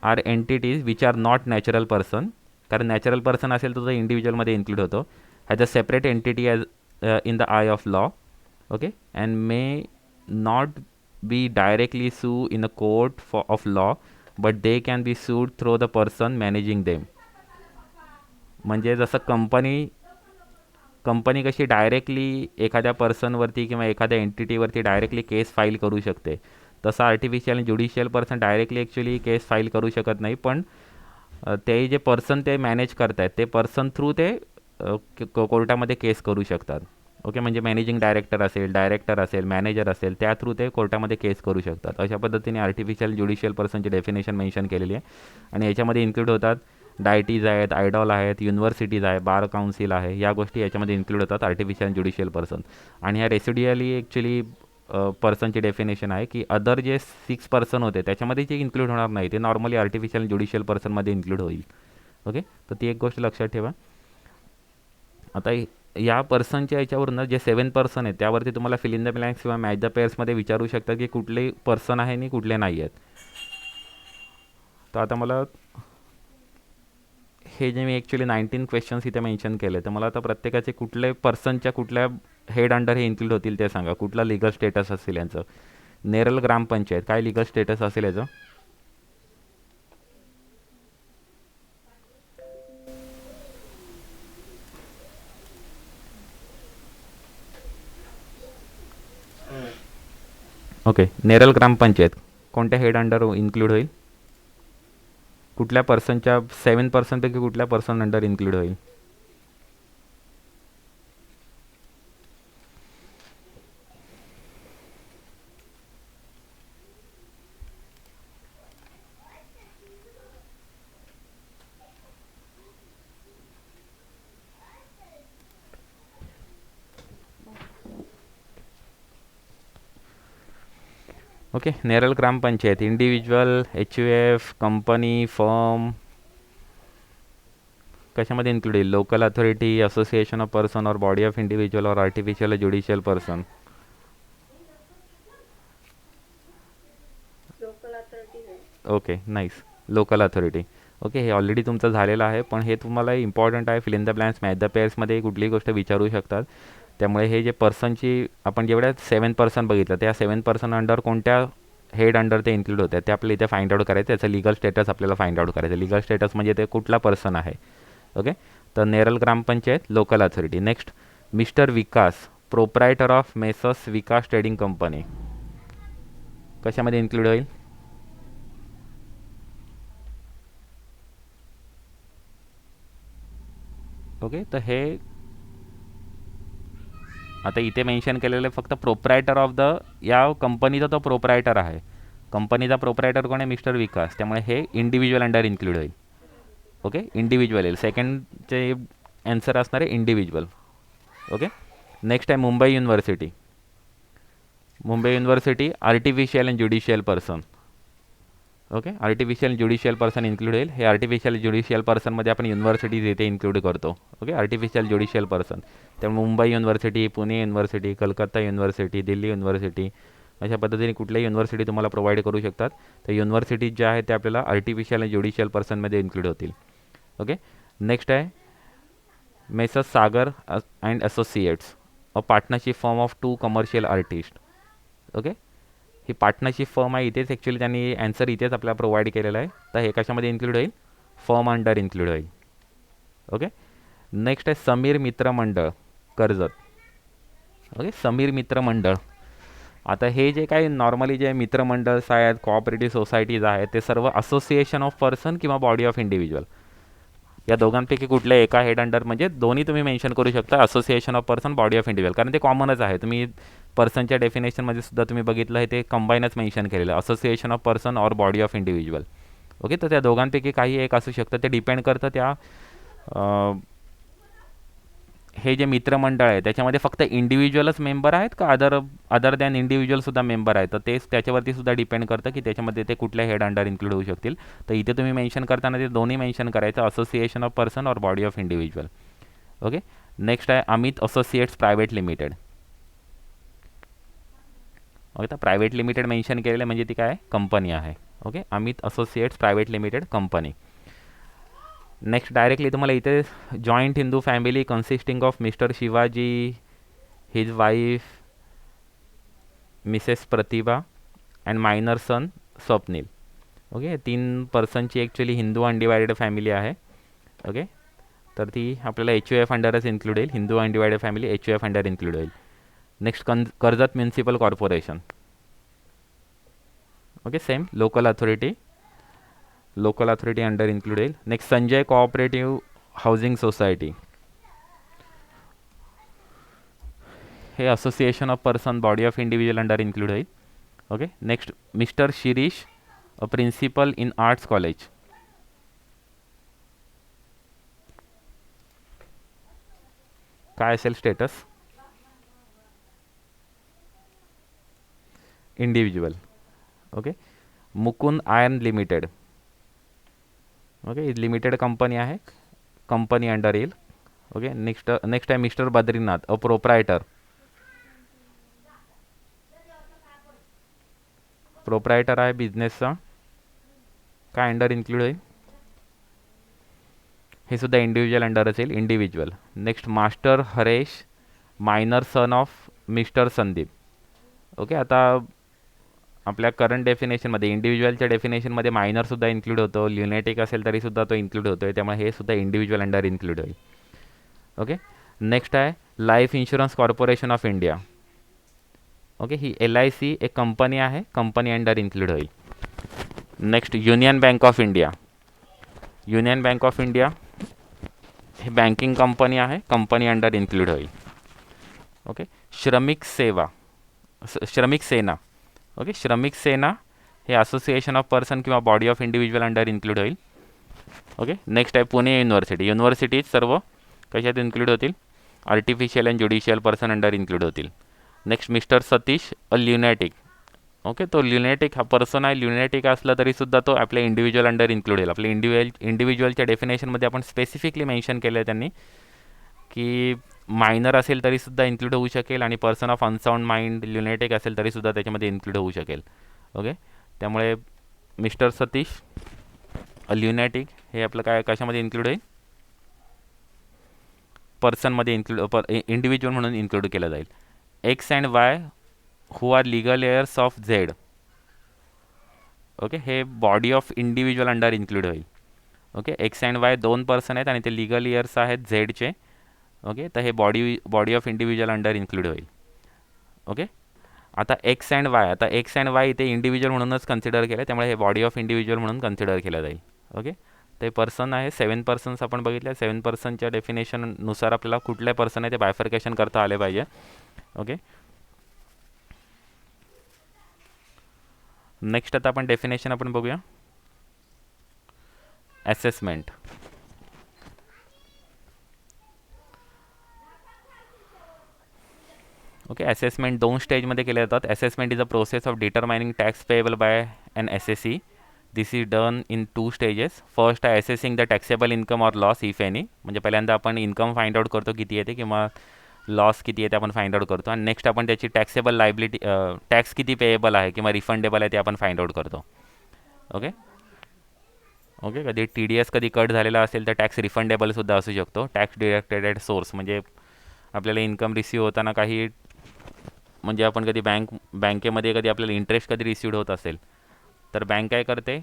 are entities which are not natural person. कारण नॅचरल पर्सन असेल तर तो इंडिव्हिज्युअलमध्ये इन्क्लूड होतो. Has a separate entity as in the eye of law. Okay. And may not be directly sue in a court of law but they can be sued through the person managing them. म्हणजे जसं company कशी directly एखाद्या पर्सनवरती किंवा एखाद्या एंटिटीवरती directly केस file करू शकते, तसं artificial आणि ज्युडिशियल पर्सन डायरेक्टली ॲक्च्युली केस फाईल करू शकत नाही. पण ते जे पर्सन ते मॅनेज करतायत ते पर्सन थ्रू ते कोर्टामध्ये केस करू शकतात. ओके. म्हणजे मॅनेजिंग डायरेक्टर असेल, मॅनेजर असेल, त्या थ्रू ते कोर्टामध्ये केस करू शकतात. अशा पद्धतीने आर्टिफिशियल ज्युडिशियल पर्सनची डेफिनेशन मेन्शन केलेली आहे. आणि याच्यामध्ये इन्क्लूड होतात डायटीज आहेत, आयडॉल आहेत, युनिव्हर्सिटीज आहे, बार काउन्सिल आहे, या गोष्टी याच्यामध्ये इन्क्लूड होतात आर्टिफिशियल ज्युडिशियल पर्सन. आणि ह्या रेसिड्युअली ॲक्च्युली पर्सनची डेफिनेशन आहे की अदर जे 6 पर्सन होते त्याच्यामध्ये जे इन्क्लूड होणार नाही ते नॉर्मली आर्टिफिशियल ज्युडिशियल पर्सनमध्ये इन्क्लूड होईल. ओके. तर ती एक गोष्ट लक्षात ठेवा. आता या पर्सनच्या याच्यावरून जे 7 पर्सन आहेत त्यावरती तुम्हाला फिल इन द ब्लँक्स किंवा मॅच द पेअर्समध्ये विचारू शकतात की कुठले पर्सन आहे आणि कुठले नाही आहेत. तर आता मला हे जे मी ॲक्च्युली 19 क्वेश्चन्स इथे मेन्शन केले, तर मला आता प्रत्येकाचे कुठले पर्सनच्या कुठल्या हेड अंडर हे इन्क्लूड होतील ते सांगा. कुठला लिगल स्टेटस असेल यांचं. नेरल ग्रामपंचायत काय लिगल स्टेटस असेल याचं? ओके. नेरल ग्रामपंचायत कोणत्या हेड अंडर इन्क्लूड होईल? कुठल्या पर्सनच्या 7 पर्सनपैकी कुठल्या पर्सन अंडर इन्क्लूड होईल? Okay. Neral gram panchayat individual, HUF, company, firm कशामध्ये इन्क्लूड येईल? Local authority, association of person or body of individual or artificial judicial person. Okay. Nice. Local authority. Okay. हे already तुमचं झालेलं आहे, पण हे तुम्हाला इम्पॉर्टंट आहे. Fill in the blanks, match the पेअर्समध्ये कुठलीही गोष्ट विचारू शकतात. त्यामुळे हे जे पर्सनची आपण जेवढ्या 7 पर्सन बघितलं त्या 7 पर्सन अंडर कोणत्या हेड अंडर ते इन्क्लूड होते ते आपल्याला इथे फाइंड आउट करायचं. त्याचं लिगल स्टेटस आपल्याला फाइंड आउट करायचं. लिगल स्टेटस म्हणजे ते कुठला पर्सन आहे. ओके. तर Neral gram panchayat local authority. Next mister Vikas, proprietor of messrs Vikas trading company, कशामध्ये इन्क्लूड होईल? ओके. तर हे आता इथे मेन्शन केलेलं फक्त प्रोप्रायटर ऑफ द या कंपनीचा तो प्रोप्रायटर आहे. कंपनीचा प्रोप्रायटर कोण आहे? मिस्टर विकास. त्यामुळे हे इंडिव्हिज्युअल अंडर इन्क्लूड होईल. ओके. इंडिव्हिज्युअल येईल. सेकंडचे आन्सर असणार आहे इंडिव्हिज्युअल. ओके. नेक्स्ट आहे Mumbai university. Mumbai university artificial and judicial person. Okay. Artificial judicial person include होईल. हे आर्टिफिशियल ज्युडिशियल पर्सनमध्ये आपण युनिव्हर्सिटीज इथे इन्क्लूड करतो. ओके. Artificial judicial person. त्यामुळे Mumbai university, Pune university, Calcutta university, Delhi university, अशा पद्धतीने कुठल्याही युनिव्हर्सिटी तुम्हाला प्रोव्हाइड करू शकतात. त्या युनिव्हर्सिटीज ज्या आहेत त्या आपल्याला आर्टिफिशियल आणि ज्युडिशियल पर्सनमध्ये इन्क्लूड होतील. ओके. नेक्स्ट आहे messrs Sagar and associates, a partnership firm of 2 commercial artist. Okay. He partnership firm आहे, इथेच ॲक्च्युली त्यांनी ॲन्सर इथेच आपल्याला प्रोव्हाइड केलेला आहे. तर हे कशामध्ये इन्क्लूड होईल? फर्म अंडर इन्क्लूड होईल. ओके. नेक्स्ट आहे समीर मित्र मंडळ कर्जत. ओके. समीर मित्र मंडळ, आता हे जे काही नॉर्मली जे मित्रमंडळ्स आहेत, कोऑपरेटिव्ह सोसायटीज आहेत, ते सर्व असोसिएशन ऑफ पर्सन किंवा बॉडी ऑफ इंडिव्हिज्युअल या दोघांपैकी कुठल्या एका हेड अंडर, म्हणजे दोन्ही तुम्ही मेन्शन करू शकता, association of person, body of individual, कारण ते कॉमनच आहे. तुम्ही पर्सनच्या डेफिनेशनमध्ये सुद्धा तुम्ही बघितलं आहे, ते कंबाईनच मेन्शन केलेलं आहे, association of person or body of individual. Okay. तर त्या दोघांपैकी काही एक असू शकतं. ते डिपेंड करतं त्या हे जे मित्रमंडळ आहे त्याच्यामध्ये फक्त इंडिव्हिज्युअलच मेंबर आहेत का अदर दॅन इंडिव्हिज्युअलसुद्धा मेंबर आहेत. तर तेच त्याच्यावरती सुद्धा डिपेंड करतं की त्याच्यामध्ये ते कुठल्या हेड अंडर इन्क्लूड होऊ शकतील. तर इथे तुम्ही मेन्शन करताना ते दोन्ही मेन्शन करायचं, association of person or body of individual. Okay. Next आहे Amit associates private limited. Okay. तर प्रायव्हेट लिमिटेड मेन्शन केलेलं म्हणजे ती काय कंपनी आहे. Okay. Amit associates private limited company. Next directly तुम्हाला इथे joint Hindu family consisting of mister Shivaji, his wife missus Pratibha and minor son Swapnil. Okay. 3 पर्सनची ॲक्च्युली हिंदू अनडिवायडेड फॅमिली आहे. ओके. तर ती आपल्याला HUF अंडरच इन्क्लूड होईल. Hindu undivided family HUF under include होईल. Next Karjat municipal corporation. Okay. Same local authority under include होईल. Next Sanjay cooperative housing society, हे association of person body of individual under include होईल. Okay. Next mister Shirish, a principal in arts college. काय असेल status? Individual. Okay. Mukund iron limited. Okay. Limited company आहे, company under येईल. Okay. Next आहे mister Badrinath, a proprietor. Proprietor आहे बिझनेसचा, काय under include होईल? हे सुद्धा इंडिव्हिज्युअल अंडरच येईल, individual. Next master Haresh, minor son of mister Sandeep. Okay. आता आपल्या करंट डेफिनेशनमध्ये इंडिव्हिज्युअलच्या डेफिनेशनमध्ये मायनरसुद्धा इन्क्लूड होतो, ल्युनेटिक असेल तरीसुद्धा तो इन्क्लूड होतो आहे, त्यामुळे हे सुद्धा इंडिव्हिज्युअल अंडर इन्क्लूड होईल. ओके. नेक्स्ट आहे life insurance corporation of India. Okay. He LIC एक कंपनी आहे, कंपनी अंडर इन्क्लूड होईल. Next union bank of India. Union bank of India हे बँकिंग कंपनी आहे, कंपनी अंडर इन्क्लूड होईल. Okay. श्रमिक सेना. Okay. श्रमिक सेना हे असोसिएशन ऑफ पर्सन किंवा body of individual under include होईल. ओके. नेक्स्ट आहे पुणे युनिव्हर्सिटीज सर्व कशात इन्क्लूड होतील? Artificial and judicial person under include होतील. नेक्स्ट मिस्टर सतीश, अ ल्युनॅटिक. ओके. तो ल्युनॅटिक हा पर्सन आहे, ल्युनॅटिक असला तरीसुद्धा तो आपल्या इंडिव्हिज्युअल अंडर इन्क्लूड होईल. आपल्या इंडिव्हिज्युअलच्या डेफिनेशनमध्ये आपण स्पेसिफिकली मेन्शन केलं आहे त्यांनी की मायनर असेल तरीसुद्धा इन्क्लूड होऊ शकेल आणि पर्सन ऑफ अनसाऊंड माइंड ल्युनॅटिक असेल तरीसुद्धा त्याच्यामध्ये इन्क्लूड होऊ शकेल. ओके. त्यामुळे मिस्टर सतीश ल्युनॅटिक हे आपलं काय कशामध्ये इन्क्लूड होईल? पर्सनमध्ये इंडिव्हिज्युअल म्हणून इन्क्लूड केलं जाईल. X and Y who are legal heirs of Z. Okay. हे body of individual under include होईल. Okay. X and Y 2 person आहेत आणि ते लिगल इयर्स आहेत झेडचे. ओके. तर हे body of individual under include होईल. ओके. आता X and Y इथे इंडिव्हिज्युअल म्हणूनच कन्सिडर केलं, त्यामुळे हे बॉडी ऑफ इंडिव्हिज्युअल म्हणून कन्सिडर केलं जाईल. ओके. ते पर्सन आहे 7 पर्सन्स आपण बघितले. 7 पर्सनच्या डेफिनेशननुसार आपल्याला कुठल्या पर्सन आहे ते बायफर्केशन करता आले पाहिजे. ओके. नेक्स्ट आता आपण डेफिनेशन आपण बघूया. असेसमेंट. ओके. असेसमेंट 2 स्टेजमध्ये केले जातात. Assessment is a process of determining tax payable by an SSE. This is done in 2 stages. First आहे assessing the taxable income or loss if any, म्हणजे पहिल्यांदा आपण इन्कम फाइंड आउट करतो किती येते किंवा लॉस किती आहे ते आपण फाइंड आउट करतो. आणि नेक्स्ट आपण त्याची टॅक्सेबल लायबिलिटी, टॅक्स किती पेएबल आहे किंवा रिफंडेबल आहे ते आपण फाइंड आउट करतो. Okay okay. कधी टी डी एस कधी कट झालेला असेल तर टॅक्स रिफंडेबलसुद्धा असू शकतो. टॅक्स डिडक्टेड ॲट सोर्स म्हणजे आपल्याला इन्कम रिसीव्ह होताना काही, म्हणजे आपण कधी बँकेमध्ये कधी आपल्याला इंटरेस्ट कधी रिसिव्ड होत असेल तर बँक काय करते,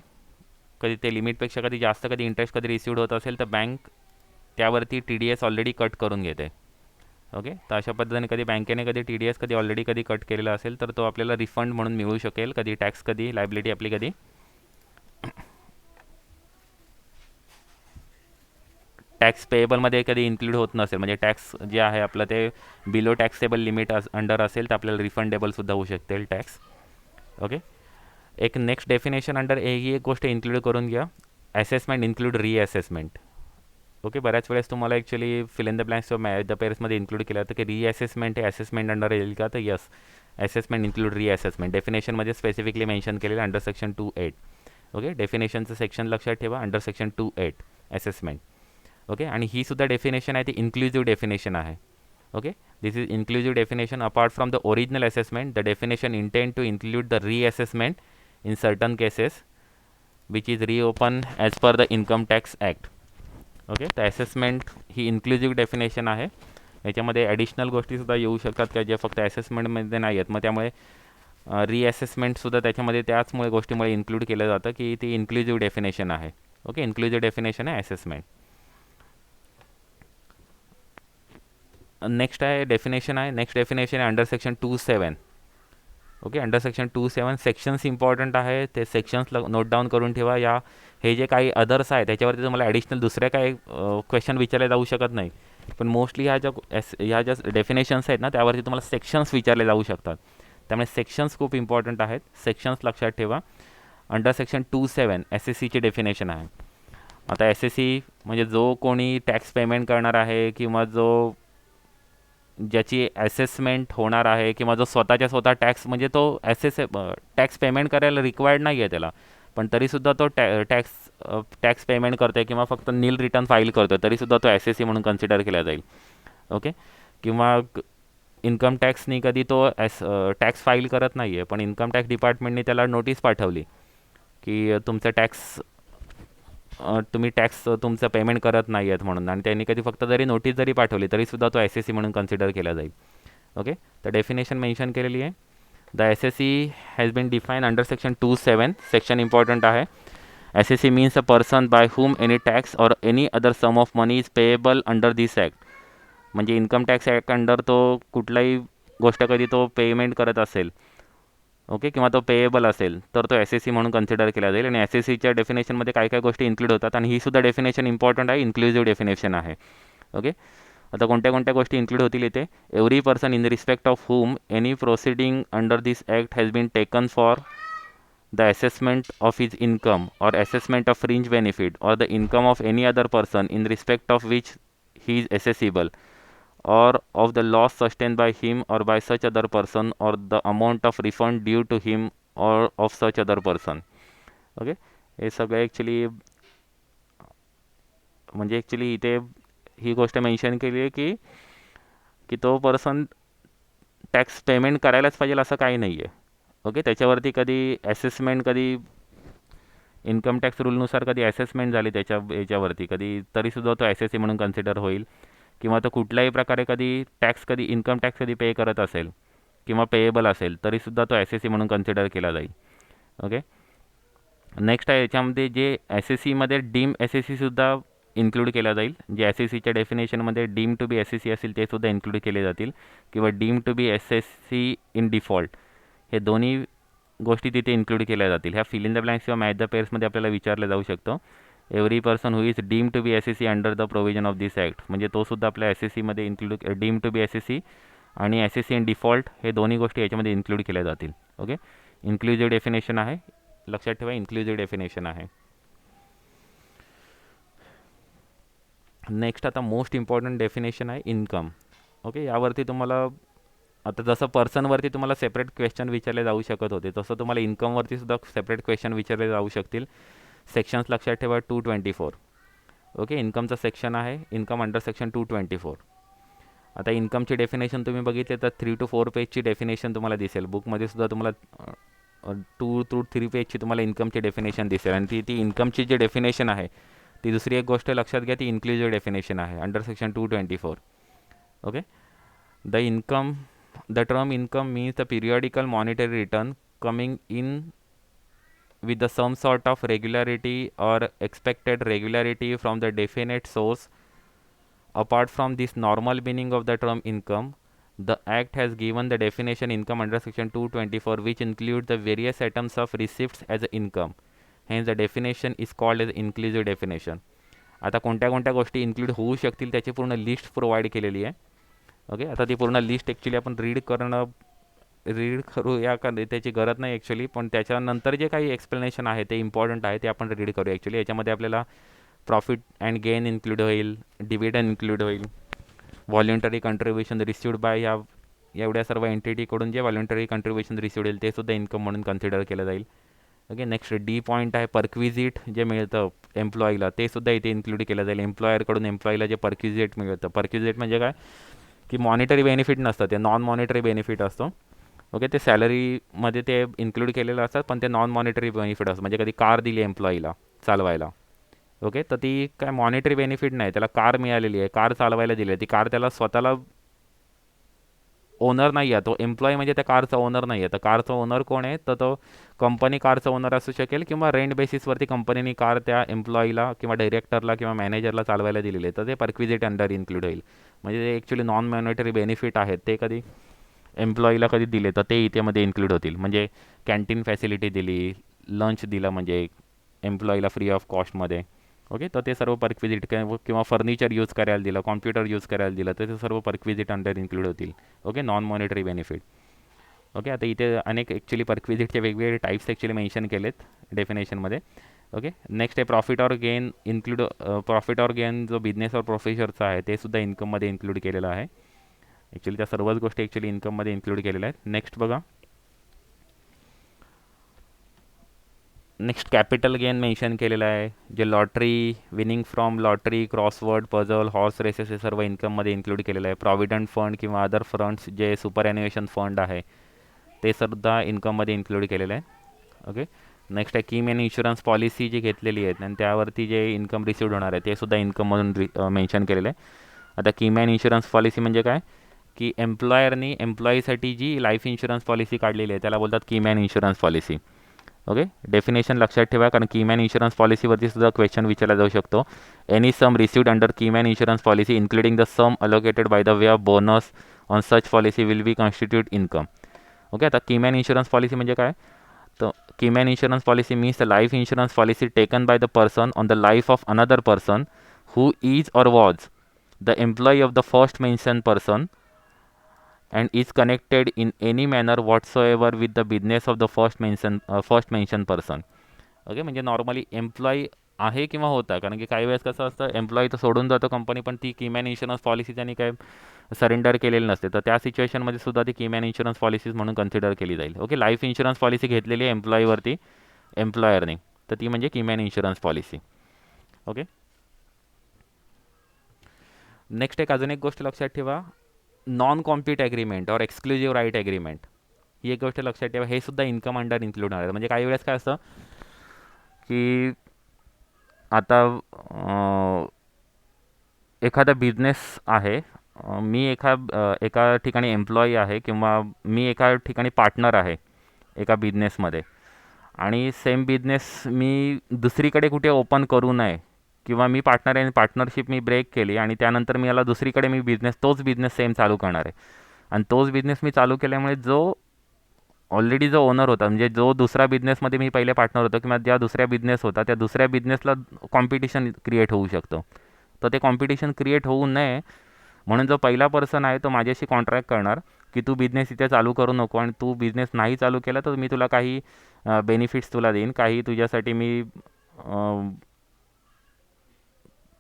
कधी ते लिमिटपेक्षा कधी जास्त कधी इंटरेस्ट कधी रिसिव्ड होत असेल तर बँक त्यावरती T D S already cut करून घेते. ओके. तर अशा पद्धतीने कधी बँकेने कधी टी डी एस कधी ऑलरेडी कधी कट केलेला असेल तर तो आपल्याला रिफंड म्हणून मिळू शकेल. कधी टॅक्स कधी लायबिलिटी आपली कधी टॅक्स पेएबलमध्ये कधी इन्क्लूड होत नसेल, म्हणजे टॅक्स जे आहे आपलं ते बिलो टॅक्सेबल लिमिट अंडर असेल तर आपल्याला रिफंडेबलसुद्धा होऊ शकते टॅक्स. ओके. एक नेक्स्ट डेफिनेशन अंडर ही एक गोष्ट इन्क्लूड करून घ्या, असेसमेंट इन्क्लूड रिअसेसमेंट. ओके. बऱ्याच वेळेस तुम्हाला actually fill in the blanks किंवा मॅच द पेअर्समध्ये इन्क्लूड केलं होतं की रिअसेसमेंट हे असेसमेंट अंडर येईल का, तर यस, असेसमेंट इन्क्लूड रिअसेसमेंट डेफिनेशनमध्ये स्पेसिफिकली मेन्शन केलेलं अंडर सेक्शन 2(8). ओके. डेफिनेशनचं सेक्शन लक्षात ठेवा, अंडर सेक्शन 2(8) असेसमेंट. ओके. आणि ही सुद्धा डेफिनेशन आहे ती इन्क्लुझिव्ह डेफिनेशन आहे. Okay. This is inclusive definition apart from the original assessment. The definition intend to include the reassessment in certain cases which is reopen as per the income tax act. Okay. तर assessment ही inclusive definition आहे. याच्यामध्ये additional गोष्टीसुद्धा येऊ शकतात का जे फक्त असेसमेंटमध्ये नाही आहेत, मग त्यामुळे रिअसेसमेंटसुद्धा त्याच्यामध्ये त्याचमुळे गोष्टीमुळे इन्क्लूड केलं जातं की ती इन्क्लुझिव्ह डेफिनेशन आहे. ओके. इन्क्लुझिव्ह डेफिनेशन आहे असेसमेंट. नेक्स्ट आहे डेफिनेशन आहे, नेक्स्ट डेफिनेशन आहे under section 2(7). Okay. Under section 2(7) sections important आहे, ते सेक्शन्स नोट डाऊन करून ठेवा. या हे जे काही अदर्स आहे त्याच्यावरती तुम्हाला ॲडिशनल दुसऱ्या काही क्वेश्चन विचारले जाऊ शकत नाही, पण मोस्टली ह्या ज्या डेफिनेशन्स आहेत ना त्यावरती तुम्हाला सेक्शन्स विचारले जाऊ शकतात. त्यामुळे सेक्शन्स खूप इम्पॉर्टंट आहेत, सेक्शन्स लक्षात ठेवा. अंडर सेक्शन 2(7) एस एस सीची डेफिनेशन आहे. आता एस एस सी म्हणजे जो कोणी टॅक्स पेमेंट करणार आहे किंवा ज्याची असेसमेंट होणार आहे किंवा जो स्वतः टॅक्स म्हणजे तो टॅक्स पेमेंट करायला रिक्वायर्ड नाही आहे त्याला, पण तरीसुद्धा तो टॅक्स पेमेंट करतो आहे किंवा फक्त नील रिटर्न फाईल करतो आहे तरीसुद्धा तो एस एस सी म्हणून कन्सिडर केला जाईल. ओके. किंवा इन्कम टॅक्सनी कधी तो टॅक्स फाईल करत नाही आहे, पण इन्कम टॅक्स डिपार्टमेंटने त्याला नोटीस पाठवली की तुम्ही टॅक्स तुमचं पेमेंट करत नाही आहेत म्हणून, आणि त्यांनी कधी फक्त जरी नोटीस जरी पाठवली तरीसुद्धा तो एस एस सी म्हणून कन्सिडर केला जाईल. ओके. तर डेफिनेशन मेन्शन केलेली आहे. The assessee has been define under section 2(7). Section important आहे. Assessee means a person by whom any tax or any other sum of money is payable under this act. म्हणजे income tax act under तो कुठलाही गोष्ट कधी तो payment करत असेल, okay, किंवा तो पेएबल असेल तर तो एस एस सी म्हणून कन्सिडर केला जाईल. आणि एस एस सीच्या डेफिनेशनमध्ये काय काय गोष्टी इन्क्लूड होतात, आणि ही सुद्धा डेफिनेशन इम्पॉर्टंट आहे, इन्क्लुझिव्ह डेफिनेशन आहे. ओके. आता कोणत्या कोणत्या गोष्टी इन्क्लूड होतील इथे, every person in the respect of whom any proceeding under this act has been taken for the assessment of his income or assessment of fringe benefit or the income of any other person in respect of which he is assessable or of the loss sustained by him or by such other person or the amount of refund due to him or of such other person. Okay. हे सगळं actually म्हणजे actually इथे ही गोष्ट mention केली आहे की तो person tax payment करायलाच पाहिजे असं काही नाही आहे. ओके. त्याच्यावरती कधी असेसमेंट कधी इन्कम टॅक्स रूलनुसार कधी असेसमेंट झाली याच्यावरती कधी तरीसुद्धा तो एस एस सी म्हणून कन्सिडर होईल, किंवा तो कुठल्याही प्रकारे कधी इन्कम टॅक्स कधी पे करत असेल किंवा पेएबल असेल तरीसुद्धा तो एस एस सी म्हणून कन्सिडर केला जाईल. ओके. नेक्स्ट आहे याच्यामध्ये जे एस एस सीमध्ये डीम एस एस सीसुद्धा इन्क्लूड केला जाईल. जे एस एस सीच्या डेफिनेशनमध्ये deem to be assessee असेल ते सुद्धा इन्क्लूड केले जातील, किंवा deem to be assessee in default, हे दोन्ही गोष्टी तिथे इन्क्लूड केल्या जातील. ह्या फिल इन द ब्लँक्स किंवा मॅच द पेअर्समध्ये आपल्याला विचारलं जाऊ शकतं. Every person who is deem to be assessee under the provision of this act, म्हणजे तो सुद्धा आपल्या एस एस सीमध्ये include deem to be assessee आणि assessee in default हे दोन्ही गोष्टी याच्यामध्ये इन्क्लूड केल्या जातील. ओके. इन्क्लुझिव्ह डेफिनेशन आहे, लक्षात ठेवा, इन्क्लुझिव्ह डेफिनेशन आहे. नेक्स्ट आता मोस्ट इम्पॉर्टंट डेफिनेशन आहे इन्कम. ओके. यावरती तुम्हाला आता जसं पर्सनवरती तुम्हाला सेपरेट क्वेश्चन विचारले जाऊ शकत होते तसं तुम्हाला इन्कमवरती सुद्धा सेपरेट क्वेश्चन विचारले जाऊ शकतील. सेक्शन्स लक्षात ठेवा 224. ओके. इन्कमचं सेक्शन आहे इन्कम अंडर सेक्शन 224. आता इन्कमची डेफिनेशन तुम्ही बघितले तर 3 to 4 पेजची डेफिनेशन तुम्हाला दिसेल. बुकमध्ये सुद्धा तुम्हाला 2 to 3 पेजची तुम्हाला इन्कमची डेफिनेशन दिसेल. आणि ती इन्कमची जी डेफिनेशन आहे ती दुसरी एक गोष्ट लक्षात घ्या, ती इन्क्लुझिव्ह डेफिनेशन आहे under section 224. Okay. The income the term income means the periodical monetary return coming in with the some sort of regularity or expected regularity from the definite source. Apart from this normal meaning of the term income, the Act has given the definition income under section 224, which includes the various items of receipts as income. Hence the definition is called as inclusive definition. आता कोणत्या कोणत्या गोष्टी include होऊ शकतील त्याची पूर्ण list provide केलेली आहे. ओके. आता ती पूर्ण लिस्ट ॲक्च्युली आपण रीड करूया का त्याची गरज नाही ॲक्च्युली, पण त्याच्यानंतर जे काही एक्सप्लेनेशन आहे ते इम्पॉर्टंट आहे ते आपण रीड करूया. ॲक्च्युली याच्यामध्ये आपल्याला प्रॉफिट अँड गेन इन्क्लूड होईल, डिव्हिडंड इन्क्लूड होईल, व्हॉल्युंटरी कंट्रीब्युशन रिसिव्ड बाय एवढ्या सर्व एंटिटीकडून जे व्हॉल्युंटरी कंट्रीब्युशन रिसिव्ड होईल ते सुद्धा इन्कम म्हणून कन्सिडर केलं जाईल. ओके. नेक्स्ट डी पॉईंट आहे परक्विजिट जे मिळतं एम्प्लॉईला ते सुद्धा इथे इन्क्लूड केलं जाईल. एम्प्लॉयरकडून एम्प्लॉईला जे परक्विजिट मिळतं, परक्विजिट म्हणजे काय की मॉनिटरी बेनिफिट नसतं, ते नॉन मॉनिटरी बेनिफिट असतो. ओके. ते सॅलरीमध्ये ते इन्क्लूड केलेलं असतात, पण ते नॉन मॉनिटरी बेनिफिट असतं. म्हणजे कधी कार दिली एम्प्लॉईला चालवायला, ओके, तर ती काय मॉनिटरी बेनिफिट नाही, त्याला कार मिळालेली आहे, कार चालवायला दिली आहे, ती कार त्याला स्वतःला ओनर नाही आहे, तो एम्प्लॉई म्हणजे त्या कारचा ओनर नाही आहे. तर कारचा ओनर कोण आहे, तर तो कंपनी कारचा ओनर असू शकेल किंवा रेंट बेसिसवरती कंपनीने कार त्या एम्प्लॉईला किंवा डायरेक्टरला किंवा मॅनेजरला चालवायला दिलेली आहे, तर ते परक्विजिट अंडर इन्क्लूड होईल. म्हणजे ते ॲक्च्युली नॉन मॉनिटरी बेनिफिट आहेत ते कधी एम्प्लॉईला कधी दिले तर ते इथे मध्ये इन्क्लूड होतील. म्हणजे कॅन्टीन फॅसिलिटी दिली, लंच दिला म्हणजे एम्प्लॉईला फ्री ऑफ कॉस्टमध्ये. ओके. तर ते सर्व परक्विजिट किंवा फर्निचर यूज करायला दिलं, कॉम्प्युटर यूज करायला दिलं, तर ते सर्व परक्विजिट अंडर इन्क्लूड होतील. Okay. Non monetary benefit. Okay. आता इथे अनेक ॲक्च्युली परक्विजिटचे वेगवेगळे टाईप्स ॲक्च्युली मेन्शन केलेत डेफिनेशनमध्ये. ओके. नेक्स्ट आहे profit or gain include. Profit or gain जो बिझनेस ऑर प्रोफेशनचा आहे ते सुद्धा इन्कममध्ये इन्क्लूड केलेलं आहे. ॲक्च्युली त्या सर्वच गोष्टी ॲक्च्युली इन्कममध्ये इन्क्लूड केलेल्या आहेत. नेक्स्ट बघा, नेक्स्ट कॅपिटल गेन मेन्शन केलेलं आहे. जे lottery, winning from lottery, crossword, puzzle, horse races हे सर्व इन्कममध्ये इन्क्लूड केलेलं आहे. प्रॉव्हिडंट फंड किंवा अदर फंड्स जे सुपर ॲन्युएशन फंड आहे ते सुद्धा इन्कममध्ये इन्क्लूड केलेलं आहे. ओके. नेक्स्ट आहे की मॅन इन्शुरन्स पॉलिसी जी घेतलेली आहे आणि त्यावरती जे इन्कम रिसिव्ड होणार आहे ते सुद्धा इन्कममधून मेन्शन केलेलं आहे. आता की मॅन इन्शुरन्स पॉलिसी म्हणजे काय की एम्प्लॉयरनी एम्प्लॉईसाठी जी लाईफ इन्शुरन्स पॉलिसी काढलेली आहे त्याला बोलतात की man insurance policy. Okay. Definition लक्षात ठेवा, कारण कीमॅन इन्शुरन्स पॉलिसीवरती सुद्धा क्वेश्चन विचारला जाऊ शकतो. Any sum received under keyman insurance policy including the sum allocated by the way of bonus on such policy will be constitute income. Okay. आता keyman insurance policy म्हणजे काय, तर keyman insurance policy means the life insurance policy taken by the person on the life of another person who is or was the employee of the first mention person and is connected in any manner whatsoever with the business of the first mentioned person. Okay. म्हणजे normally employee आहे किंवा होता, कारण की काही वेळेस कसं असतं एम्प्लॉई तर सोडून जातो कंपनी, पण ती कीमॅन इन्शुरन्स पॉलिसी त्यांनी काय सरेंडर केलेली नसते, तर त्या सिच्युएशनमध्ये सुद्धा ती कीमॅन इन्शुरन्स पॉलिसीज म्हणून कन्सिडर केली जाईल. ओके. लाईफ इन्शुरन्स पॉलिसी घेतलेली आहे एम्प्लॉईवरती एम्प्लॉयरने, तर ती म्हणजे कीमॅन इन्शुरन्स पॉलिसी. ओके. नेक्स्ट एक अजून एक गोष्ट लक्षात ठेवा, नॉन कॉम्पीट ॲग्रीमेंट और एक्सक्लुझिव्ह राईट ॲग्रीमेंट ही एक गोष्ट लक्षात ठेवा, हे सुद्धा इन्कम अंडर इन्क्लूड होणार आहे. म्हणजे काही वेळेस काय असतं की आता एखादा बिझनेस आहे, मी एका ठिकाणी एम्प्लॉई आहे किंवा मी एका ठिकाणी पार्टनर आहे एका बिझनेसमध्ये, आणि सेम बिझनेस मी दुसरीकडे कुठे ओपन करू नये किंवा मी पार्टनर आहे, पार्टनरशिप मी ब्रेक केली आणि त्यानंतर मी याला दुसरीकडे मी तोच बिझनेस सेम चालू करणार आहे, आणि तोच बिझनेस मी चालू केल्यामुळे जो ऑलरेडी जो ओनर होता, म्हणजे जो दुसऱ्या बिझनेसमध्ये मी पहिले पार्टनर होतो किंवा ज्या दुसऱ्या बिझनेस होता त्या दुसऱ्या बिझनेसला कॉम्पिटिशन क्रिएट होऊ शकतं. तर ते कॉम्पिटिशन क्रिएट होऊ नये म्हणून जो पहिला पर्सन आहे तो माझ्याशी कॉन्ट्रॅक्ट करणार की तू बिझनेस इथे चालू करू नको, आणि तू बिझनेस नाही चालू केला तर मी तुला काही बेनिफिट्स तुला देईन, काही तुझ्यासाठी मी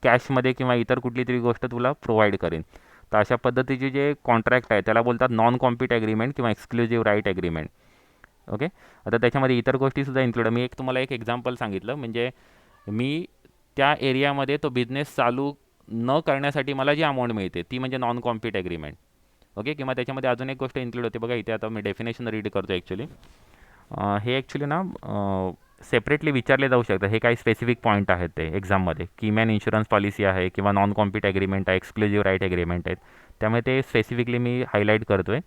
कॅशमध्ये किंवा इतर कुठली तरी गोष्ट तुला प्रोव्हाइड करेन. तर अशा पद्धतीचे जे कॉन्ट्रॅक्ट आहे त्याला बोलतात नॉन कॉम्पीट ॲग्रीमेंट किंवा एक्सक्लुझिव्ह राईट ॲग्रीमेंट. ओके. आता त्याच्यामध्ये इतर गोष्टीसुद्धा इन्क्लूड आहे. मी तुम्हाला एक एक्झाम्पल सांगितलं, म्हणजे मी त्या एरियामध्ये तो बिझनेस चालू न करण्यासाठी मला जी अमाऊंट मिळते ती म्हणजे नॉन कॉम्पीट ॲग्रीमेंट. ओके, किंवा त्याच्यामध्ये अजून एक गोष्ट इन्क्लूड होते बघा. इथे आता मी डेफिनेशन रीड करतो ॲक्च्युली. हे ॲक्च्युली ना सेपरेटली विचारले जाऊ शकतात. हे काही स्पेसिफिक पॉईंट आहेत ते एक्झाममध्ये. कीमॅन इन्शुरन्स पॉलिसी आहे किंवा नॉन कॉम्पीट ॲग्रीमेंट आहे, एक्सक्लुझिव्ह राईट ॲग्रीमेंट आहेत. त्यामुळे ते स्पेसिफिकली मी हायलाईट करतो आहे.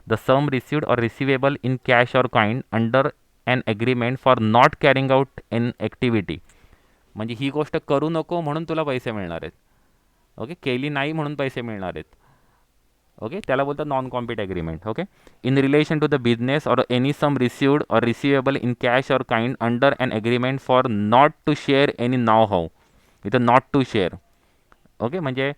The sum received or receivable in cash or kind under an agreement for not carrying out in activity. म्हणजे ही गोष्ट करू नको म्हणून तुला पैसे मिळणार आहेत. ओके, केली नाही म्हणून पैसे मिळणार आहेत. ओके, त्याला बोलतात non compete agreement. Okay, in relation to the business or any sum received or receivable in cash or kind under an agreement for not to share any know how. इथं not to share. Okay, म्हणजे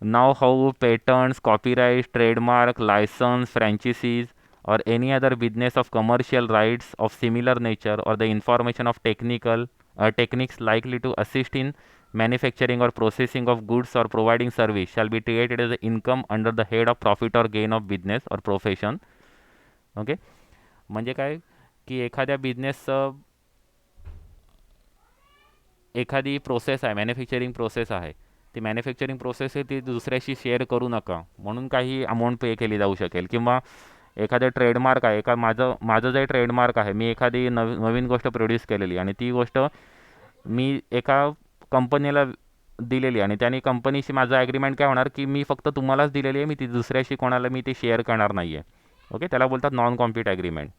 know how, patents, copyright, trademark, license, franchises or any other business of commercial rights of similar nature or the information of techniques likely to assist in manufacturing or processing of goods or providing service shall be treated as income under the head of profit or gain of business or profession. Okay, म्हणजे काय की एखाद्या बिझनेसचं एखादी process आहे, manufacturing process आहे, ती manufacturing process आहे ती दुसऱ्याशी शेअर करू नका म्हणून काही अमाऊंट पे केली जाऊ शकेल. किंवा एखादं ट्रेडमार्क आहे, माझं जे ट्रेडमार्क आहे, मी एखादी नवीन गोष्ट प्रोड्यूस केलेली आणि ती गोष्ट मी एका कंपनीला दिलेली आणि त्याने कंपनीशी माझं ॲग्रीमेंट काय होणार की मी फक्त तुम्हालाच दिलेली आहे, मी ती दुसऱ्याशी कोणाला मी ती शेअर करणार नाही आहे. ओके, त्याला बोलतात नॉन कॉम्पीट ॲग्रीमेंट.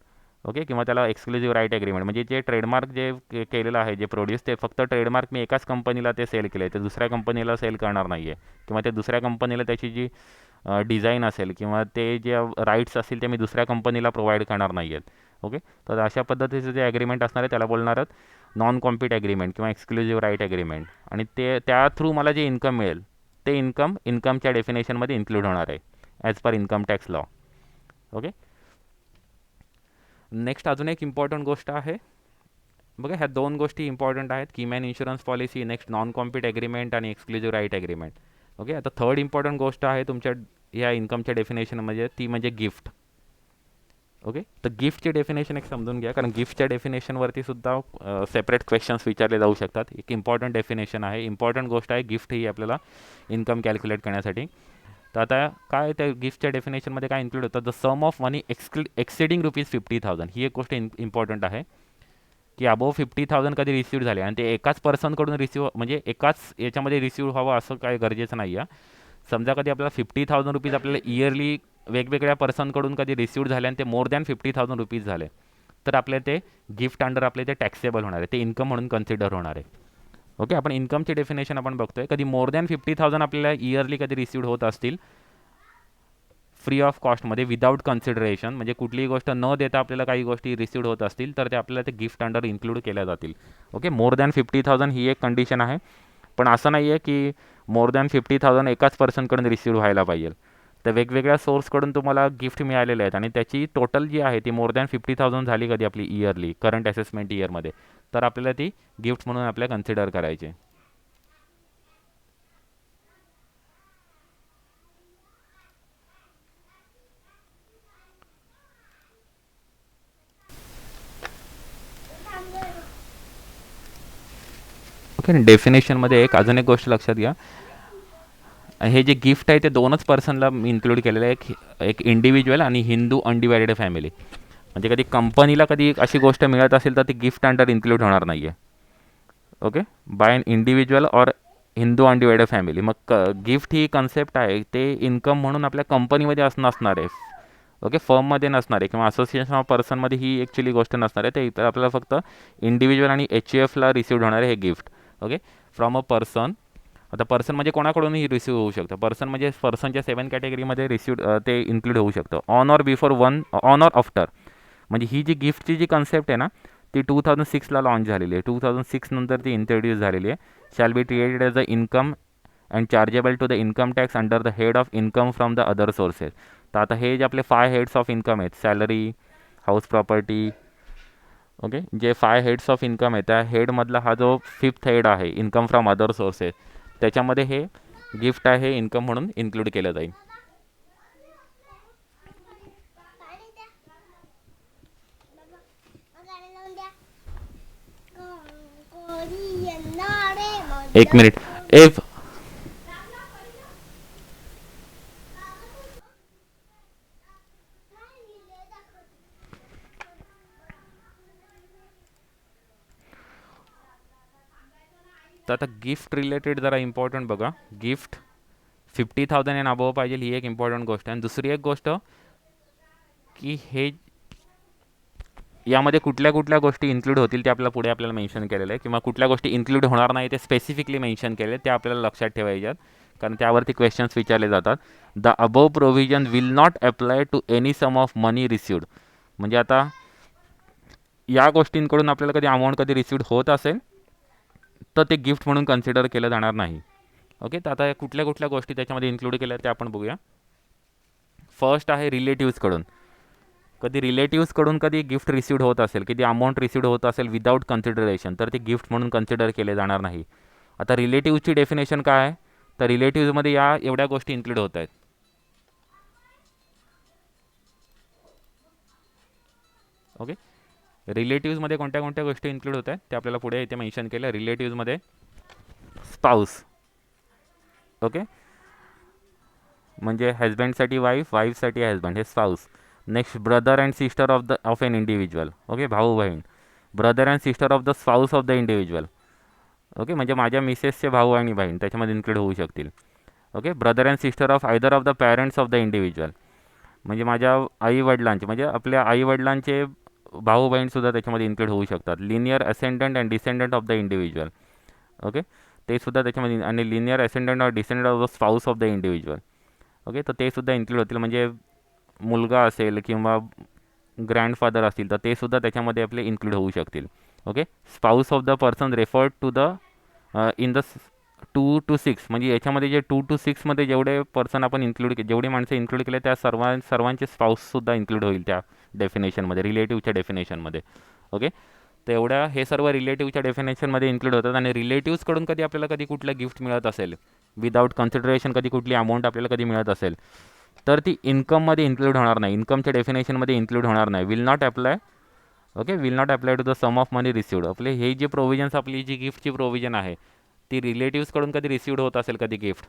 ओके, किंवा त्याला एक्सक्लुझिव्ह राईट ॲग्रीमेंट. म्हणजे जे ट्रेडमार्क जे केलेलं आहे, जे प्रोड्यूस, ते फक्त ट्रेडमार्क मी एकाच कंपनीला ते सेल केले, ते दुसऱ्या कंपनीला सेल करणार नाही आहे. किंवा ते दुसऱ्या कंपनीला त्याची जी डिझाईन असेल किंवा ते जे राईट्स असतील ते मी दुसऱ्या कंपनीला प्रोव्हाइड करणार नाही आहेत. ओके, तर अशा पद्धतीचं जे ॲग्रीमेंट असणार आहे त्याला बोलणार आहेत नॉन कॉम्पीट ॲग्रीमेंट किंवा एक्सक्लुझिव्ह राईट ॲग्रीमेंट. आणि त्या थ्रू मला जे इन्कम मिळेल ते इन्कमच्या डेफिनेशनमध्ये इन्क्लूड होणार आहे as per income tax law. Okay, next अजून एक इम्पॉर्टंट गोष्ट आहे बघा. ह्या दोन गोष्टी इम्पॉर्टंट आहेत, keyman insurance policy, next non compete agreement आणि एक्सक्लुझिव्ह राईट ॲग्रीमेंट. ओके, आता थर्ड इम्पॉर्टंट गोष्ट आहे तुमच्या या इन्कमच्या डेफिनेशनमध्ये, ती म्हणजे गिफ्ट. ओके, तर गिफ्टची डेफिनेशन एक समजून घ्या, कारण गिफ्टच्या डेफिनेशनवरती सुद्धा सेपरेट क्वेश्चन्स विचारले जाऊ शकतात. एक इम्पॉर्टंट डेफिनेशन आहे, इम्पॉर्टंट गोष्ट आहे गिफ्ट ही आपल्याला इन्कम कॅल्क्युलेट करण्यासाठी. तर आता काय त्या गिफ्टच्या डेफिनेशनमध्ये काय इन्क्लूड होतं, द सम ऑफ मनी एक्सिडिंग ₹50,000. ही एक गोष्ट इम्पॉर्टंट आहे की अबोव 50,000 कधी रिसिव्ह झाले आणि ते एकाच पर्सनकडून रिसिव्ह, म्हणजे एकाच याच्यामध्ये रिसिव्ह व्हावं असं काय गरजेचं नाही आहे. समजा कधी आपल्याला ₹50,000 आपल्याला इयरली वेगवेगळ्या पर्सनकडून कधी रिसिव्ह झाले आणि ते मोर दॅन ₹50,000 झाले, तर आपले ते गिफ्ट अंडर आपले ते टॅक्सेबल होणार आहे, ते इन्कम म्हणून कन्सिडर होणार आहे. ओके, आपण इन्कमची डेफिनेशन आपण बघतोय. कधी मोर दॅन 50,000 आपल्याला इयरली कधी रिसिव्ह होत असतील फ्री ऑफ कॉस्टमध्ये, विदाऊट कन्सिडरेशन, म्हणजे कुठलीही गोष्ट न देता आपल्याला काही गोष्टी रिसिव्ह होत असतील तर ते आपल्याला ते गिफ्ट अंडर इन्क्लूड केल्या जातील. ओके, मोर दॅन 50,000 ही एक कंडिशन आहे, पण असं नाही आहे की मोर दॅन 50,000 एकाच पर्सनकडून रिसिव्ह व्हायला पाहिजे. तर वेगवेगळ्या सोर्सकडून तुम्हाला गिफ्ट मिळालेले आहेत आणि त्याची टोटल जी आहे ती मोर दॅन 50,000 झाली कधी आपली इयरली करंट असेसमेंट इयरमध्ये, तर आपल्याला ती गिफ्ट म्हणून आपल्याला कन्सिडर करायचे. ओके, डेफिनेशनमध्ये एक अजून एक गोष्ट लक्षात घ्या, हे जे गिफ्ट आहे ते दोनच पर्सनला इन्क्लूड केलेलं आहे, एक इंडिव्हिज्युअल आणि हिंदू अनडिवायडेड फॅमिली. म्हणजे कधी कंपनीला कधी अशी गोष्ट मिळत असेल तर ती गिफ्ट अंडर इन्क्लूड होणार नाही आहे. ओके, बाय अन इंडिव्हिज्युअल और हिंदू अनडिवायडेड फॅमिली. मग गिफ्ट ही कन्सेप्ट आहे ते इन्कम म्हणून आपल्या कंपनीमध्ये नसणार आहे. ओके, फर्ममध्ये नसणार आहे किंवा असोसिएशन ऑफ पर्सनमध्ये ही ॲक्च्युली गोष्ट नसणार आहे. ते आपल्याला फक्त इंडिव्हिज्युअल आणि HUFला रिसिव्ह होणार आहे हे gift. Okay, from a person. आता पर्सन म्हणजे कोणाकडूनही रिसिव्ह होऊ शकतं. पर्सन म्हणजे पर्सनच्या 7 कॅटेगरीमध्ये रिसिव्ह ते इन्क्लूड होऊ शकतं. On or before on or after. म्हणजे ही जी गिफ्टची जी कन्सेप्ट आहे ना ती 2006ला लॉन्च झालेली आहे. 2006 नंतर ती इंट्रोड्यूस झालेली आहे. Shall be treated as a income and chargeable to the income tax under the head of income from the other sources. तर आता हे जे आपले 5 हेड्स ऑफ इन्कम आहेत, सॅलरी, हाऊस प्रॉपर्टी, ओके, जे 5 हेड्स ऑफ इन्कम आहे त्या हेडमधला हा जो 5th हेड आहे इन्कम फ्रॉम अदर सोर्सेस, त्याच्यामध्ये हे गिफ्ट आहे इन्कम म्हणून इन्क्लूड केलं जाईल. एक मिनिट. तर आता गिफ्ट रिलेटेड जरा इम्पॉर्टंट बघा. गिफ्ट 50,000 अँड अबोव पाहिजे, ही एक इम्पॉर्टंट गोष्ट आहे. आणि दुसरी एक गोष्ट की हे यामध्ये कुठल्या कुठल्या गोष्टी इन्क्लूड होतील ते आपल्याला पुढे आपल्याला मेन्शन केलेलं आहे, किंवा कुठल्या गोष्टी इन्क्लूड होणार नाही ते स्पेसिफिकली मेन्शन केले ते आपल्याला लक्षात ठेवायच्यात, कारण त्यावरती क्वेश्चन्स विचारले जातात. The above provision will not apply to any sum of money received. म्हणजे आता या गोष्टींकडून आपल्याला कधी अमाऊंट कधी रिसिव्ड होत असेल तर ते गिफ्ट म्हणून कन्सिडर केलं जाणार नाही. ओके, तर आता कुठल्या कुठल्या गोष्टी त्याच्यामध्ये इन्क्लूड केल्या ते आपण बघूया. फर्स्ट आहे रिलेटिव्सकडून. कधी रिलेटिव्सकडून कधी गिफ्ट रिसिव्ड होत असेल, कधी अमाऊंट रिसिव्ड होत असेल विदाऊट कन्सिडरेशन, तर ते गिफ्ट म्हणून कन्सिडर केले जाणार नाही. आता रिलेटिव्हची डेफिनेशन काय आहे, तर रिलेटिव्हमध्ये या एवढ्या गोष्टी इन्क्लूड होत आहेत. ओके, रिलेटिव्समध्ये कोणत्या कोणत्या गोष्टी इन्क्लूड होत आहेत ते आपल्याला पुढे इथे मेन्शन केलं. रिलेटिव्समध्ये स्पाऊस, ओके, म्हणजे हजबंडसाठी वाईफ, वाईफसाठी हजबंड, हे spouse. Next brother and sister of an individual. Okay, भाऊ बहीण. Brother and sister of the spouse of the individual. Okay, म्हणजे माझ्या मिसेसचे भाऊ आणि बहीण त्याच्यामध्ये इन्क्लूड होऊ शकतील. Okay, brother and sister of either of the parents of the individual, म्हणजे माझ्या आईवडिलांचे, म्हणजे आपल्या आईवडिलांचे भाऊ बहीणसुद्धा त्याच्यामध्ये इन्क्लूड होऊ शकतात. Linear ascendant and descendant of the individual. Okay, ते सुद्धा त्याच्यामध्ये, आणि linear ascendant or descendant of the spouse of the individual. Okay, तर ते सुद्धा इन्क्लूड होतील. म्हणजे मुलगा असेल किंवा ग्रँडफादर असतील तर ते सुद्धा त्याच्यामध्ये आपले इन्क्लूड होऊ शकतील. Okay, spouse of the person referred to the in the 2 to 6, म्हणजे याच्यामध्ये जे 2 to 6मध्ये जेवढे पर्सन आपण इन्क्लूड जेवढी माणसं इन्क्लूड केले त्या सर्वांचे स्पाऊससुद्धा इन्क्लूड होईल त्या डेफिनेशनमध्ये, रिलेटिव्हच्या डेफिनेशनमध्ये. ओके, तर एवढ्या हे सर्व रिलेटिव्हच्या डेफिनेशनमध्ये इन्क्लूड होतात. आणि रिलेटिव्सकडून कधी आपल्याला कधी कुठलं गिफ्ट मिळत असेल विदाऊट कन्सिडरेशन, कधी कुठली अमाऊंट आपल्याला कधी मिळत असेल तर ती इन्कममध्ये इन्क्लूड होणार नाही, इन्कमच्या डेफिनेशनमध्ये इन्क्लूड होणार नाही. Will not apply. Okay, will not apply to the sum of money received. आपले हे जे प्रोव्हिजन्स, आपली जी गिफ्टची प्रोव्हिजन आहे ती रिलेटिव्सकडून कधी रिसिव्ड होत असेल कधी गिफ्ट,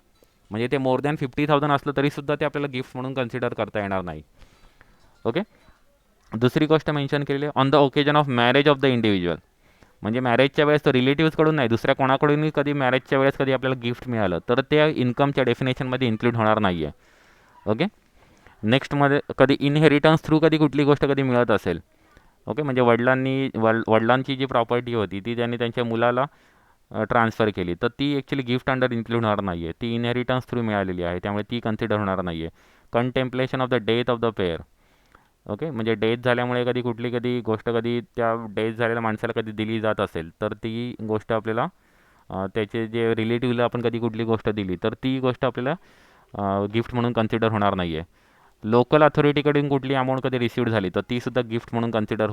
म्हणजे ते मोर दॅन 50,000 असलं तरीसुद्धा ते आपल्याला गिफ्ट म्हणून कन्सिडर करता येणार नाही. ओके, दुसरी गोष्ट मेन्शन केलेली आहे, on the occasion of marriage of the individual. म्हणजे मॅरेजच्या वेळेस तर रिलेटिव्सकडून नाही, दुसऱ्या कोणाकडूनही कधी मॅरेजच्या वेळेस कधी आपल्याला गिफ्ट मिळालं तर ते इन्कमच्या डेफिनेशनमध्ये इन्क्लूड होणार नाही आहे. ओके, नेक्स्टमध्ये कधी इनहेरिटन्स थ्रू कधी कुठली गोष्ट कधी मिळत असेल. ओके, म्हणजे वडिलांची जी प्रॉपर्टी होती ती त्यांनी त्यांच्या मुलाला ट्रान्सफर केली तर ती ॲक्च्युली गिफ्ट अंडर इन्क्लूड होणार नाही आहे, ती इनहेरिटन्स थ्रू मिळालेली आहे, त्यामुळे ती कन्सिडर होणार नाही आहे. Contemplation of the death of the pair. Okay, म्हणजे डेथ झाल्यामुळे कधी गोष्ट कधी त्या डेथ झालेल्या माणसाला कधी दिली जात असेल तर ती गोष्ट आपल्याला त्याचे जे रिलेटिव्हला आपण कधी कुठली गोष्ट दिली तर ती गोष्ट आपल्याला गिफ्ट म्हणून कन्सिडर होणार नाही आहे. लोकल अथॉरिटीकडून कुठली अमाऊंट कधी रिसिव्ड झाली तर तीसुद्धा गिफ्ट म्हणून कन्सिडर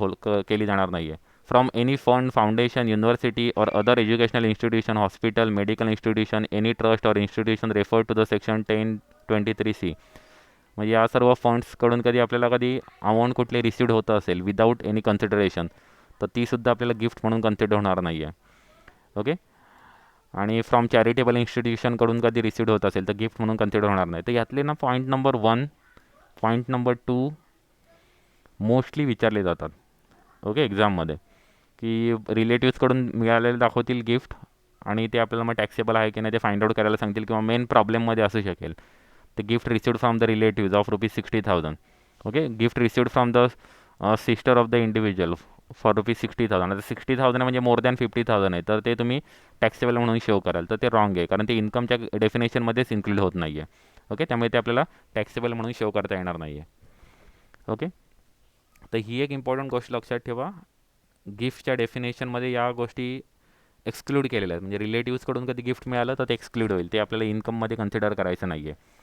केली जाणार नाही आहे. From any fund, foundation, university or other educational institution, hospital, medical institution, any trust or institution refer to the section 1023C. म्हणजे या सर्व फंड्सकडून कधी आपल्याला कधी अमाऊंट कुठली रिसिव्ड होतं असेल विदाऊट एनी कन्सिडरेशन तर तीसुद्धा आपल्याला गिफ्ट म्हणून कन्सिडर होणार नाही आहे. ओके, आणि फ्रॉम चॅरिटेबल इन्स्टिट्यूशनकडून कधी रिसिव्ड होत असेल तर गिफ्ट म्हणून कन्सिडर होणार नाही. तर यातले ना point number 1, point number 2 mostly विचारले जातात. ओके, एक्झाममध्ये की रिलेटिव्सकडून मिळालेले दाखवतील गिफ्ट आणि ते आपल्याला मग टॅक्सेबल आहे की नाही ते फाइंड आउट करायला सांगतील, किंवा मेन प्रॉब्लेममध्ये असू शकेल ते gift received from the relatives of ₹60,000. Okay, gift received from the sister of the individual for ₹60,000. आता 60,000 म्हणजे मोर दॅन 50,000 आहे तर ते तुम्ही टॅक्सेबल म्हणून शो कराल तर ते रॉंग आहे, कारण ते इन्कमच्या डेफिनेशनमध्येच इन्क्लूड होत नाही आहे. ओके, त्यामुळे ते आपल्याला टॅक्सेबल म्हणून शो करता येणार नाही आहे. ओके, तर ही एक इम्पॉर्टंट गोष्ट लक्षात ठेवा, गिफ्टच्या डेफिनेशनमध्ये या गोष्टी एक्सक्लूड केलेल्या आहेत. म्हणजे रिलेटिव्सकडून कधी गिफ्ट मिळालं तर ते एक्सक्लूड होईल, ते आपल्याला इन्कममध्ये कन्सिडर करायचं नाही आहे.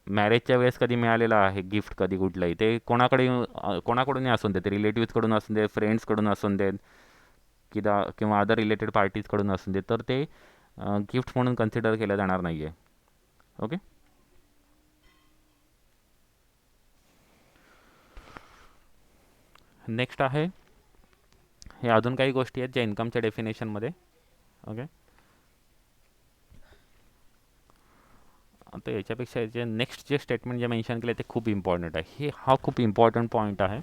मॅरेजच्या वेळेस कधी मिळालेलं आहे गिफ्ट कधी कुठलंही ते कोणाकडूनही असून देत, रिलेटिव्सकडून असून देत, फ्रेंड्सकडून असून देत किंवा अदर रिलेटेड पार्टीजकडून असून देत, तर ते गिफ्ट म्हणून कन्सिडर केलं जाणार नाही आहे. ओके, नेक्स्ट आहे, हे अजून काही गोष्टी आहेत ज्या इन्कमच्या डेफिनेशनमध्ये. ओके, आता याच्यापेक्षा जे नेक्स्ट जे स्टेटमेंट जे मेन्शन केलं ते खूप इम्पॉर्टंट आहे. हा खूप इम्पॉर्टंट पॉईंट आहे.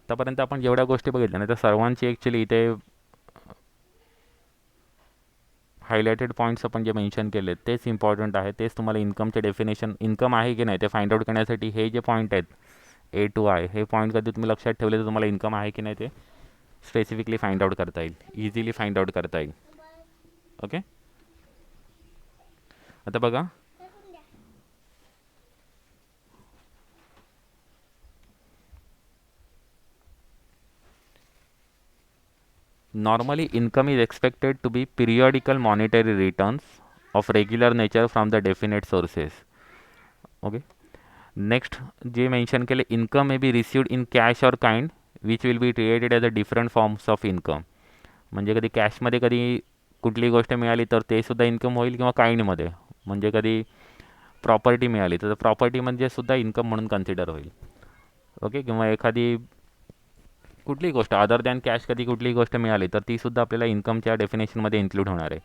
आत्तापर्यंत आपण जेवढ्या गोष्टी बघितल्या ना त्या सर्वांची ॲक्च्युली इथे हायलाइटेड पॉईंट्स आपण जे मेन्शन केले तेच इम्पॉर्टंट आहे. तेच तुम्हाला इन्कमचे डेफिनेशन इन्कम आहे की नाही ते फाइंड आउट करण्यासाठी हे जे पॉईंट आहेत A to I हे पॉईंट कधी तुम्ही लक्षात ठेवले तर तुम्हाला इन्कम आहे की नाही ते स्पेसिफिकली फाइंड आउट करता येईल, इझिली फाइंड आउट करता येईल. ओके, आता बघा normally income is expected to be periodical monetary returns of regular nature from the definite sources. Okay, next जे मेन्शन केले income may be received in cash or kind which will be treated as a different forms of income. म्हणजे कधी कॅशमध्ये कधी कुठली गोष्ट मिळाली तर ते सुद्धा इन्कम होईल किंवा काइंडमध्ये म्हणजे कधी प्रॉपर्टी मिळाली तर प्रॉपर्टी म्हणजे सुद्धा इन्कम म्हणून कन्सिडर होईल. ओके, किंवा एखादी कुठलीही गोष्ट अदर दॅन कॅश कधी कुठलीही गोष्ट मिळाली तर ती सुद्धा आपल्याला इन्कमच्या डेफिनेशनमध्ये इन्क्लूड होणार आहे.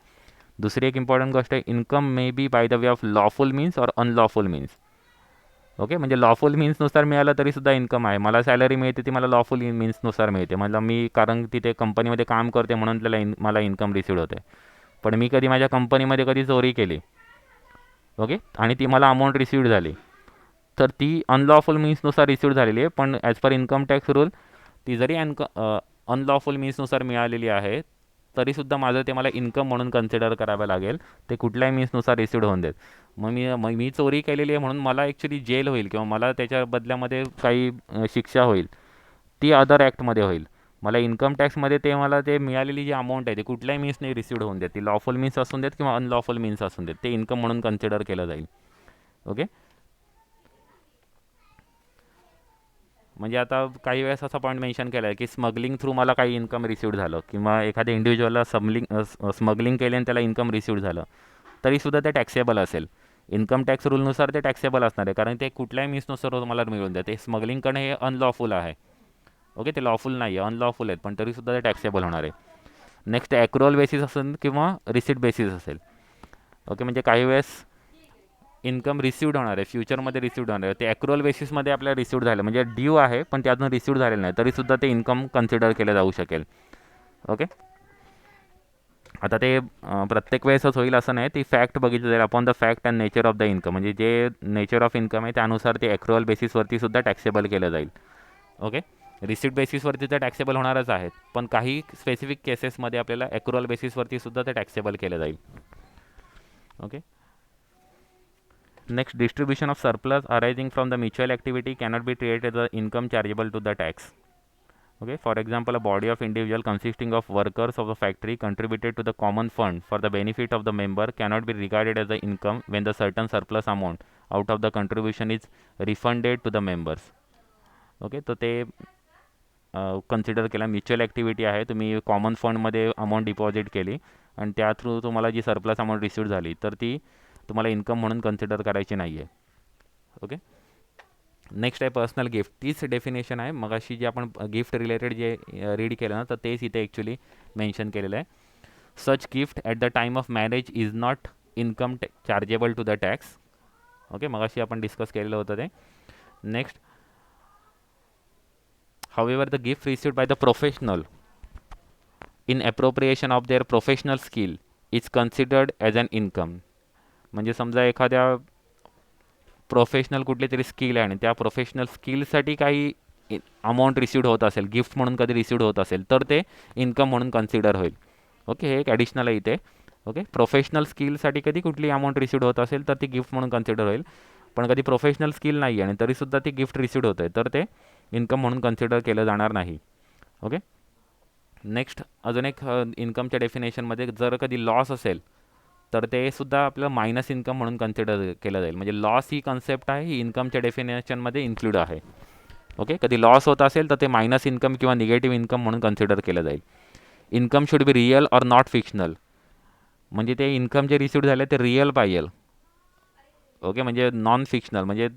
दुसरी एक इम्पॉर्टंट गोष्ट आहे income may B bye the way of lawful means और अनलॉफुल मीन्स. ओके, म्हणजे लॉफुल मीन्सनुसार मिळालं तरीसुद्धा इन्कम आहे. मला सॅलरी मिळते ती मला लॉफुल मीन्सनुसार मिळते, मतलब मी कारण तिथे कंपनीमध्ये काम करते म्हणून त्याला मला इन्कम रिसिव्ह होते. पण मी कधी माझ्या कंपनीमध्ये कधी चोरी केली ओके आणि ती मला अमाऊंट रिसिव्ड झाली तर ती अनलॉफुल मीन्सनुसार रिसिव्ड झालेली आहे. पण as per income tax rule ती जरी अनलॉफुल मीन्सनुसार मिळालेली आहे तरीसुद्धा माझं ते मला इन्कम म्हणून कन्सिडर करावं लागेल, ते कुठल्याही मीन्सनुसार रिसिव्ड होऊन देत. मग मी चोरी केलेली आहे म्हणून मला ॲक्च्युली जेल होईल किंवा मला त्याच्या बदल्यामध्ये काही शिक्षा होईल ती अदर ॲक्टमध्ये होईल. मला इन्कम टॅक्समध्ये ते मला ते मिळालेली जी अमाऊंट आहे ते कुठल्याही मीन्सने रिसिव्ड होऊन देत, ती लॉफुल मीन्स असून देत किंवा अनलॉफुल मीन्स असून देत, ते इन्कम म्हणून कन्सिडर केलं जाईल. ओके, म्हणजे आता काही वेळेस असा पॉईंट मेन्शन केला आहे की स्मगलिंग थ्रू मला काही इन्कम रिसिव्ड झालं किंवा एखाद्या इंडिव्हिज्युअलला स्मगलिंग केले आणि त्याला इन्कम रिसिव्ड झालं तरीसुद्धा ते टॅक्सेबल असेल. इन्कम टॅक्स रूलनुसार ते टॅक्सेबल असणार आहे कारण ते कुठल्याही मीन्सनुसार तुम्हाला मिळून द्या. ते स्मगलिंग करणं हे अनलॉफुल आहे. ओके, ते लॉफुल नाही आहे, अनलॉफुल आहेत पण तरीसुद्धा ते टॅक्सेबल होणार आहे. नेक्स्ट ॲक्रुअल बेसिस असेल किंवा रिसिट बेसिस असेल. ओके, म्हणजे काही वेळेस इन्कम रिसिव्ड होणार आहे फ्युचरमध्ये रिसिव्ड होणार आहे ते ॲक्रुअल बेसिसमध्ये आपल्याला रिसिव्ड झालं म्हणजे ड्यू आहे पण ते अजून रिसिव्ड झालेलं नाही तरीसुद्धा ते इन्कम कन्सिडर केलं जाऊ शकेल. ओके, आता ते प्रत्येक वेळेसच होईल असं नाही, ती फॅक्ट बघितली जाईल upon the fact and nature of the income. म्हणजे जे नेचर ऑफ इन्कम आहे त्यानुसार ते ॲक्रुअल बेसिसवरती सुद्धा टॅक्सेबल केलं जाईल. ओके, रिसिट बेसिसवरती तर टॅक्सेबल होणारच आहेत पण काही स्पेसिफिक केसेसमध्ये आपल्याला ॲक्रुअल बेसिसवरती सुद्धा ते टॅक्सेबल केलं जाईल. Okay, next distribution of surplus arising from the mutual activity cannot be treated as a income chargeable to the tax. Okay, for example, a body of individual consisting of workers of the factory contributed to the common fund for the benefit of the member cannot be regarded as the income when the certain surplus amount out of the contribution is refunded to the members. Okay, तर ते consider केला mutual activity आहे, तुम्ही common फंडमध्ये amount deposit केली आणि त्या through तुम्हाला जी सरप्लस अमाऊंट रिसिव्ह झाली तर ती तुम्हाला इन्कम म्हणून कन्सिडर करायची नाही आहे. ओके, नेक्स्ट आहे पर्सनल गिफ्ट. तीच डेफिनेशन आहे मगाशी जे आपण गिफ्ट रिलेटेड जे रीड केलं ना तर तेच इथे ॲक्च्युली मेन्शन केलेलं आहे. Such gift at the time of marriage is not income chargeable to the tax. Okay, मगाशी आपण डिस्कस केलेलं होतं ते. Next, however the gift received by the professional in appropriation of their professional skill is considered as an income. म्हणजे समजा एखाद्या professional कुठली तरी स्किल आहे आणि त्या प्रोफेशनल स्किलसाठी काही अमाऊंट रिसिव्ड होत असेल गिफ्ट म्हणून कधी रिसिव्ड होत असेल तर ते इन्कम म्हणून कन्सिडर होईल. ओके, हे एक ॲडिशनल आहे इथे. ओके, प्रोफेशनल स्किलसाठी कधी कुठली अमाऊंट रिसिव्ड होत असेल तर ती गिफ्ट म्हणून कन्सिडर होईल. पण कधी प्रोफेशनल स्किल नाही आहे आणि तरीसुद्धा ती गिफ्ट रिसिव्ड होत आहे तर ते इन्कम म्हणून कन्सिडर केलं जाणार नाही. ओके, नेक्स्ट अजून एक इन्कमच्या डेफिनेशनमध्ये जर कधी लॉस असेल तर ते सुद्धा आपलं मायनस इन्कम म्हणून कन्सिडर केलं जाईल. म्हणजे लॉस ही कन्सेप्ट आहे ही इन्कमच्या डेफिनेशनमध्ये इन्क्लूड आहे. ओके, कधी लॉस होत असेल तर ते मायनस इन्कम किंवा निगेटिव्ह इन्कम म्हणून कन्सिडर केलं जाईल. Income should be real or not fictional. म्हणजे ते इन्कम जे रिसिव्ड झाले ते रिअल पाहिजे. ओके, म्हणजे नॉन फिक्शनल म्हणजे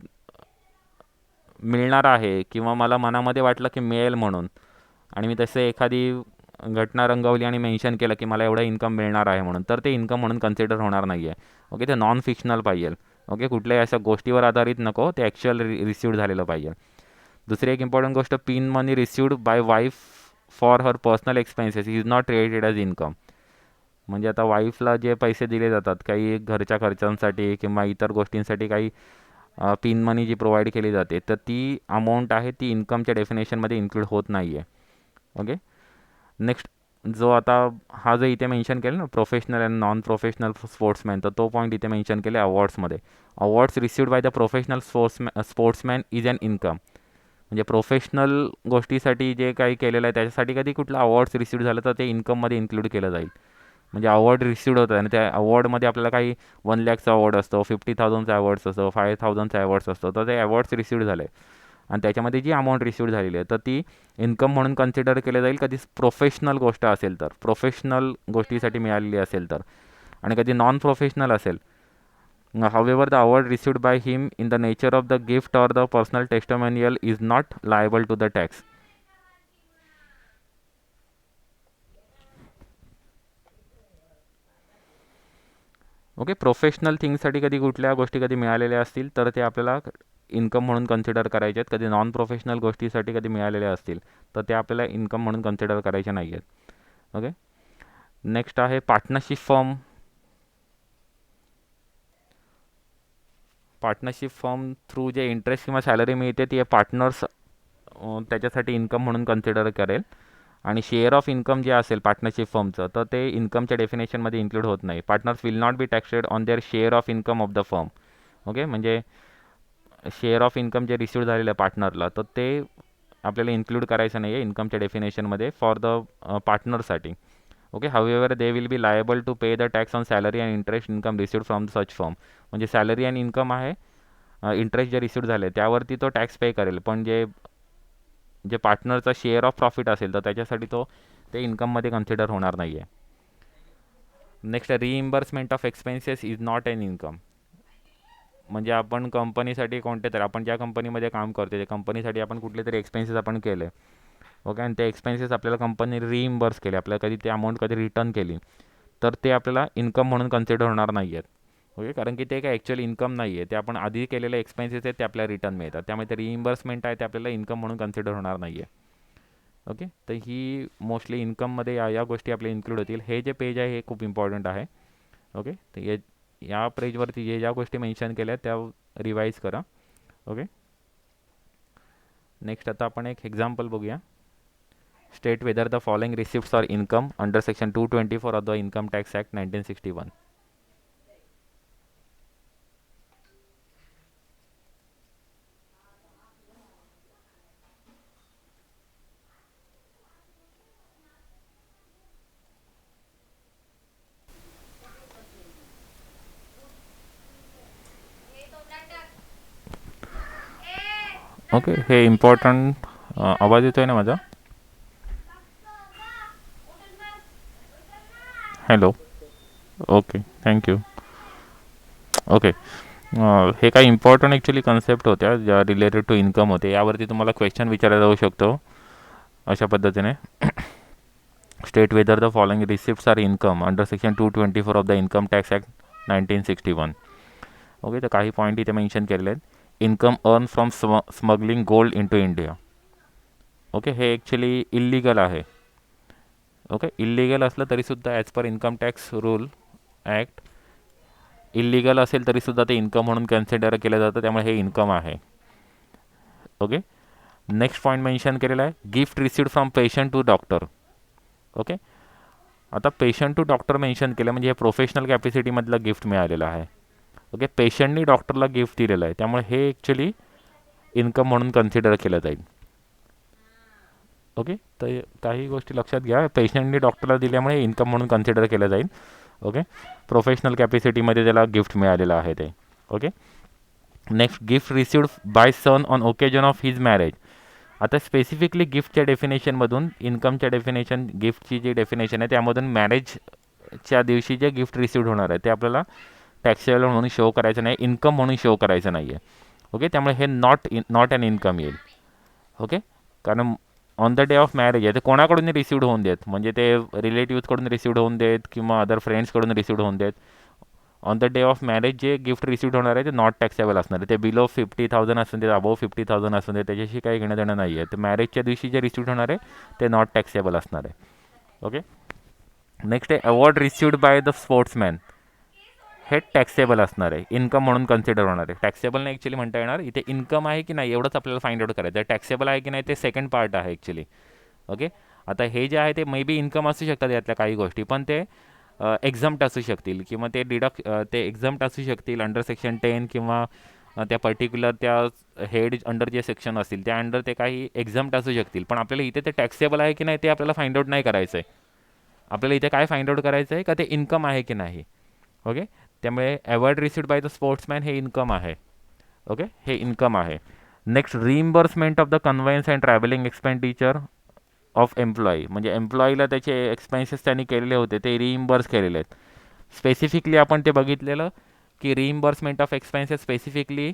मिळणार आहे किंवा मला मनामध्ये वाटलं की मिळेल म्हणून आणि मी तसे एखादी घटना रंगवली आणि मेन्शन केलं की मला एवढं इन्कम मिळणार आहे म्हणून तर ते इन्कम म्हणून कन्सिडर होणार नाही आहे. ओके, ते नॉन फिक्शनल पाहिजे. ओके, कुठल्याही अशा गोष्टीवर आधारित नको, ते ॲक्च्युअल रिसिव्ड झालेलं पाहिजे. दुसरी एक इम्पॉर्टंट गोष्ट, pin money received by wife for her personal expenses is not treated as income. म्हणजे आता वाईफला जे पैसे दिले जातात काही घरच्या खर्चांसाठी किंवा इतर गोष्टींसाठी, काही पिन मनी जी प्रोव्हाइड केली जाते, तर ती अमाऊंट आहे ती इन्कमच्या डेफिनेशनमध्ये इन्क्लूड होत नाही आहे. ओके. नेक्स्ट जो आता हा जो इथे मेन्शन केलं ना, professional and non professional sportsman, तर तो पॉईंट इथे मेन्शन केले अवॉर्ड्समध्ये. Awards received by the professional sportsman is an income. म्हणजे प्रोफेशनल गोष्टीसाठी जे काही केलेलं आहे त्याच्यासाठी कधी कुठलं अवॉर्ड्स रिसिव्ड झालं तर ते इन्कममध्ये इन्क्लूड केलं जाईल. म्हणजे अवॉर्ड रिसिव्ड होतं आणि त्या अवॉर्डमध्ये आपल्याला काही 1,00,000चा अवॉर्ड असतो, 50,000चा अवॉर्ड्स असतो, 5,000चा अवॉर्ड्स असतो, तर ते अवॉर्ड्स रिसिव्ड झाले आणि त्याच्यामध्ये जी अमाऊंट रिसिव्ड झालेली आहे तर ती इन्कम म्हणून कन्सिडर केलं जाईल कधी प्रोफेशनल गोष्ट असेल तर, प्रोफेशनल गोष्टीसाठी मिळालेली असेल तर. आणि कधी नॉन प्रोफेशनल असेल, however the award received by him in the nature of the gift or the personal testimonial is not liable to the tax. Okay. Professional थिंगसाठी कधी कुठल्या गोष्टी कधी मिळालेल्या असतील तर ते आपल्याला इन्कम म्हणून कन्सिडर करायचे आहेत. कधी नॉन प्रोफेशनल गोष्टीसाठी कधी मिळालेल्या असतील तर ते आपल्याला इन्कम म्हणून कन्सिडर करायचे नाही आहेत. ओके. नेक्स्ट आहे partnership firm. Partnership firm through जे इंटरेस्ट किंवा सॅलरी मिळते ती पार्टनर्स त्याच्यासाठी इन्कम म्हणून कन्सिडर करेल. आणि शेअर ऑफ इन्कम जे असेल पार्टनरशिप फर्मचं तर ते इन्कमच्या डेफिनेशनमध्ये इन्क्लूड होत नाही. Partners will not be taxed on their share of income of the firm. Okay. म्हणजे शेअर ऑफ इन्कम जे रिसिव्ह झालेलं आहे पार्टनरला तर ते आपल्याला इन्क्लूड करायचं नाही आहे इन्कमच्या डेफिनेशनमध्ये फॉर द पार्टनरसाठी. Okay. However they will be liable to pay the tax on salary and interest income received from such firm. म्हणजे सॅलरी अँड इन्कम आहे, इंटरेस्ट जे रिसिव्ह झाले त्यावरती तो टॅक्स पे करेल, पण जे जे पार्टनरचा शेअर ऑफ प्रॉफिट असेल तर त्याच्यासाठी तो ते इन्कममध्ये कन्सिडर होणार नाही आहे. Next, reimbursement of expenses is not an income. म्हणजे आपण कंपनीसाठी कोणते तरी, आपण ज्या कंपनीमध्ये काम करतो त्या कंपनीसाठी आपण कुठले तरी एक्सपेन्सेस आपण केले. ओके. आणि ते एक्सपेन्सेस आपल्याला कंपनी रिइम्बर्स केले, आपल्याला कधी ते अमाऊंट कधी रिटर्न केली तर ते आपल्याला इन्कम म्हणून कन्सिडर होणार नाही आहेत. ओके. कारण की ते काय ॲक्च्युअली इन्कम नाही आहे, ते आपण आधी केलेले एक्सपेन्सेस आहेत ते आपल्याला रिटर्न मिळतात, त्यामुळे ते रिइम्बर्समेंट आहे ते आपल्याला इन्कम म्हणून कन्सिडर होणार नाही आहे. ओके. तर ही मोस्टली इन्कममध्ये या गोष्टी आपल्या इन्क्लूड होतील. हे जे पेज आहे हे खूप इम्पॉर्टंट आहे. ओके. तर या पेजवरती जे ज्या गोष्टी मेन्शन केल्या त्या रिवाईज करा. ओके. नेक्स्ट आता आपण एक एक्झाम्पल बघूया. State whether the following receipts are income under section 224 of the income tax act 1961. Okay. हे इम्पॉर्टंट आवाज येतो आहे ना माझा? हॅलो. ओके. थँक्यू. ओके. हे काही इम्पॉर्टंट ॲक्च्युली कन्सेप्ट होत्या ज्या रिलेटेड टू इन्कम होते, यावरती तुम्हाला क्वेश्चन विचारला जाऊ शकतो अशा पद्धतीने. State whether the following receipts are income under section 224 of the income tax act 1961. Okay. तर काही पॉईंट इथे मेन्शन केलेले आहेत. Income earn from smuggling gold into India. Okay. हे ॲक्च्युली इल्लिगल आहे. ओके. इल्लिगल असलं तरीसुद्धा as per income tax rule act illegal असेल तरीसुद्धा ते इन्कम म्हणून कन्सिडर केलं जातं, त्यामुळे हे इन्कम आहे. ओके. नेक्स्ट पॉईंट मेन्शन केलेला आहे, gift received from patient to doctor. Okay. आता पेशंट टू डॉक्टर मेन्शन केलं म्हणजे हे प्रोफेशनल कॅपॅसिटीमधलं गिफ्ट मिळालेलं आहे. ओके. पेशंटनी डॉक्टरला गिफ्ट दिलेलं आहे, त्यामुळे हे ॲक्च्युली इन्कम म्हणून कन्सिडर केलं जाईल. ओके. तर काही गोष्टी लक्षात घ्या, पेशंटनी डॉक्टरला दिल्यामुळे इन्कम म्हणून कन्सिडर केलं जाईल. ओके. प्रोफेशनल कॅपॅसिटीमध्ये त्याला गिफ्ट मिळालेलं आहे ते. Okay. Next, gift received by son on occasion of his marriage. आता स्पेसिफिकली गिफ्टच्या डेफिनेशनमधून इन्कमच्या डेफिनेशन, गिफ्टची जी डेफिनेशन आहे त्यामधून मॅरेजच्या दिवशी जे गिफ्ट रिसिव्ड होणार आहे ते आपल्याला टॅक्सेबल म्हणून शो करायचं नाही, इन्कम म्हणून शो करायचं नाही आहे. ओके. त्यामुळे हे नॉट अन इन्कम येईल. ओके. कारण on the day of marriage आहे ते कोणाकडून रिसिव्ड होऊन देत, म्हणजे ते रिलेटिव्सकडून रिसिव्ड होऊन देत किंवा अदर फ्रेंड्सकडून रिसिव्ड होऊन देत. On the day of marriage जे गिफ्ट रिसिव्ह होणार आहे ते नॉट टॅक्सेबल असणार आहे. ते बिलो 50,000 असून दे, अबोव 50,000 असून दे, त्याच्याशी काही घेणं देणं नाही आहे. तर मॅरेजच्या दिवशी जे रिसिव्ह होणार आहे ते नॉट टॅक्सेबल असणार आहे. ओके. नेक्स्ट आहे award received by the sportsman. हे टॅक्सेबल असणार आहे, इन्कम म्हणून कन्सिडर होणार आहे. टॅक्सेबल नाही ॲक्च्युली म्हणता येणार, इथे इन्कम आहे की नाही एवढंच आपल्याला फाइंड आउट करायचं आहे. टॅक्सेबल आहे की नाही ते सेकंड पार्ट आहे ॲक्च्युली. ओके. आता हे जे आहे ते मे बी इन्कम असू शकतात यातल्या काही गोष्टी, पण ते एक्झम्प्ट असू शकतील किंवा ते ते एक्झम्प्ट असू शकतील अंडर सेक्शन 10 किंवा त्या पर्टिक्युलर त्या हेड अंडर जे सेक्शन असतील त्या अंडर ते काही एक्झम्प्ट असू शकतील. पण आपल्याला इथे ते टॅक्सेबल आहे की नाही ते आपल्याला फाइंड आउट नाही करायचं आहे. आपल्याला इथे काय फाइंड आउट करायचं आहे का ते इन्कम आहे की नाही. ओके. त्यामुळे award received by the sportsman हे इन्कम आहे. ओके, हे इन्कम आहे. Next reimbursement of the conveyance and travelling expenditure of employee. म्हणजे एम्प्लॉईला त्याचे एक्सपेन्सेस त्यांनी केलेले होते ते रिइम्बर्स केलेले आहेत. स्पेसिफिकली आपण ते बघितलेलं की reimbursement of expenses specifically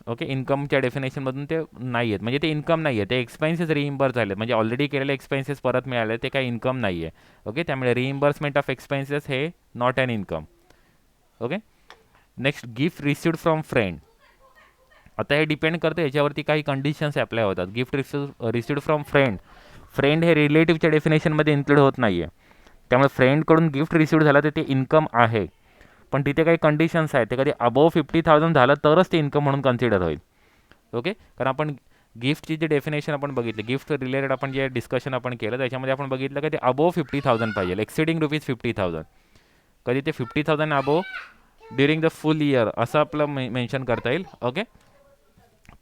okay इन्कमच्या डेफिनेशनमधून ते नाही आहेत. म्हणजे ते इन्कम नाही आहे, ते एक्सपेन्सेस रिइम्बर्स झाले. म्हणजे ऑलरेडी केलेले एक्सपेन्सेस परत मिळाले, ते काही इन्कम नाही आहे. ओके. त्यामुळे रिइम्बर्समेंट ऑफ एक्सपेन्सेस हे not an income. Okay. Next gift received from friend. आता हे डिपेंड करतं याच्यावरती काही कंडिशन्स अप्लाय होतात. Gift received from friend. Friend हे रिलेटिव्हच्या डेफिनेशनमध्ये इन्क्लूड होत नाही आहे. त्यामुळे फ्रेंडकडून गिफ्ट रिसिव्ड झालं तर ते इन्कम आहे. पण तिथे काही कंडिशन्स आहेत, ते कधी अबोव 50,000 झालं तरच ते इन्कम म्हणून कन्सिडर होईल. ओके. कारण आपण गिफ्टची जी डेफिनेशन आपण बघितली, गिफ्ट रिलेटेड आपण जे डिस्कशन आपण केलं त्याच्यामध्ये आपण बघितलं की ते अबोव 50,000 पाहिजे, एक्सिडिंग ₹50,000. कधी ते 50,000 above during the full year असं आपलं मेन्शन करता येईल. ओके.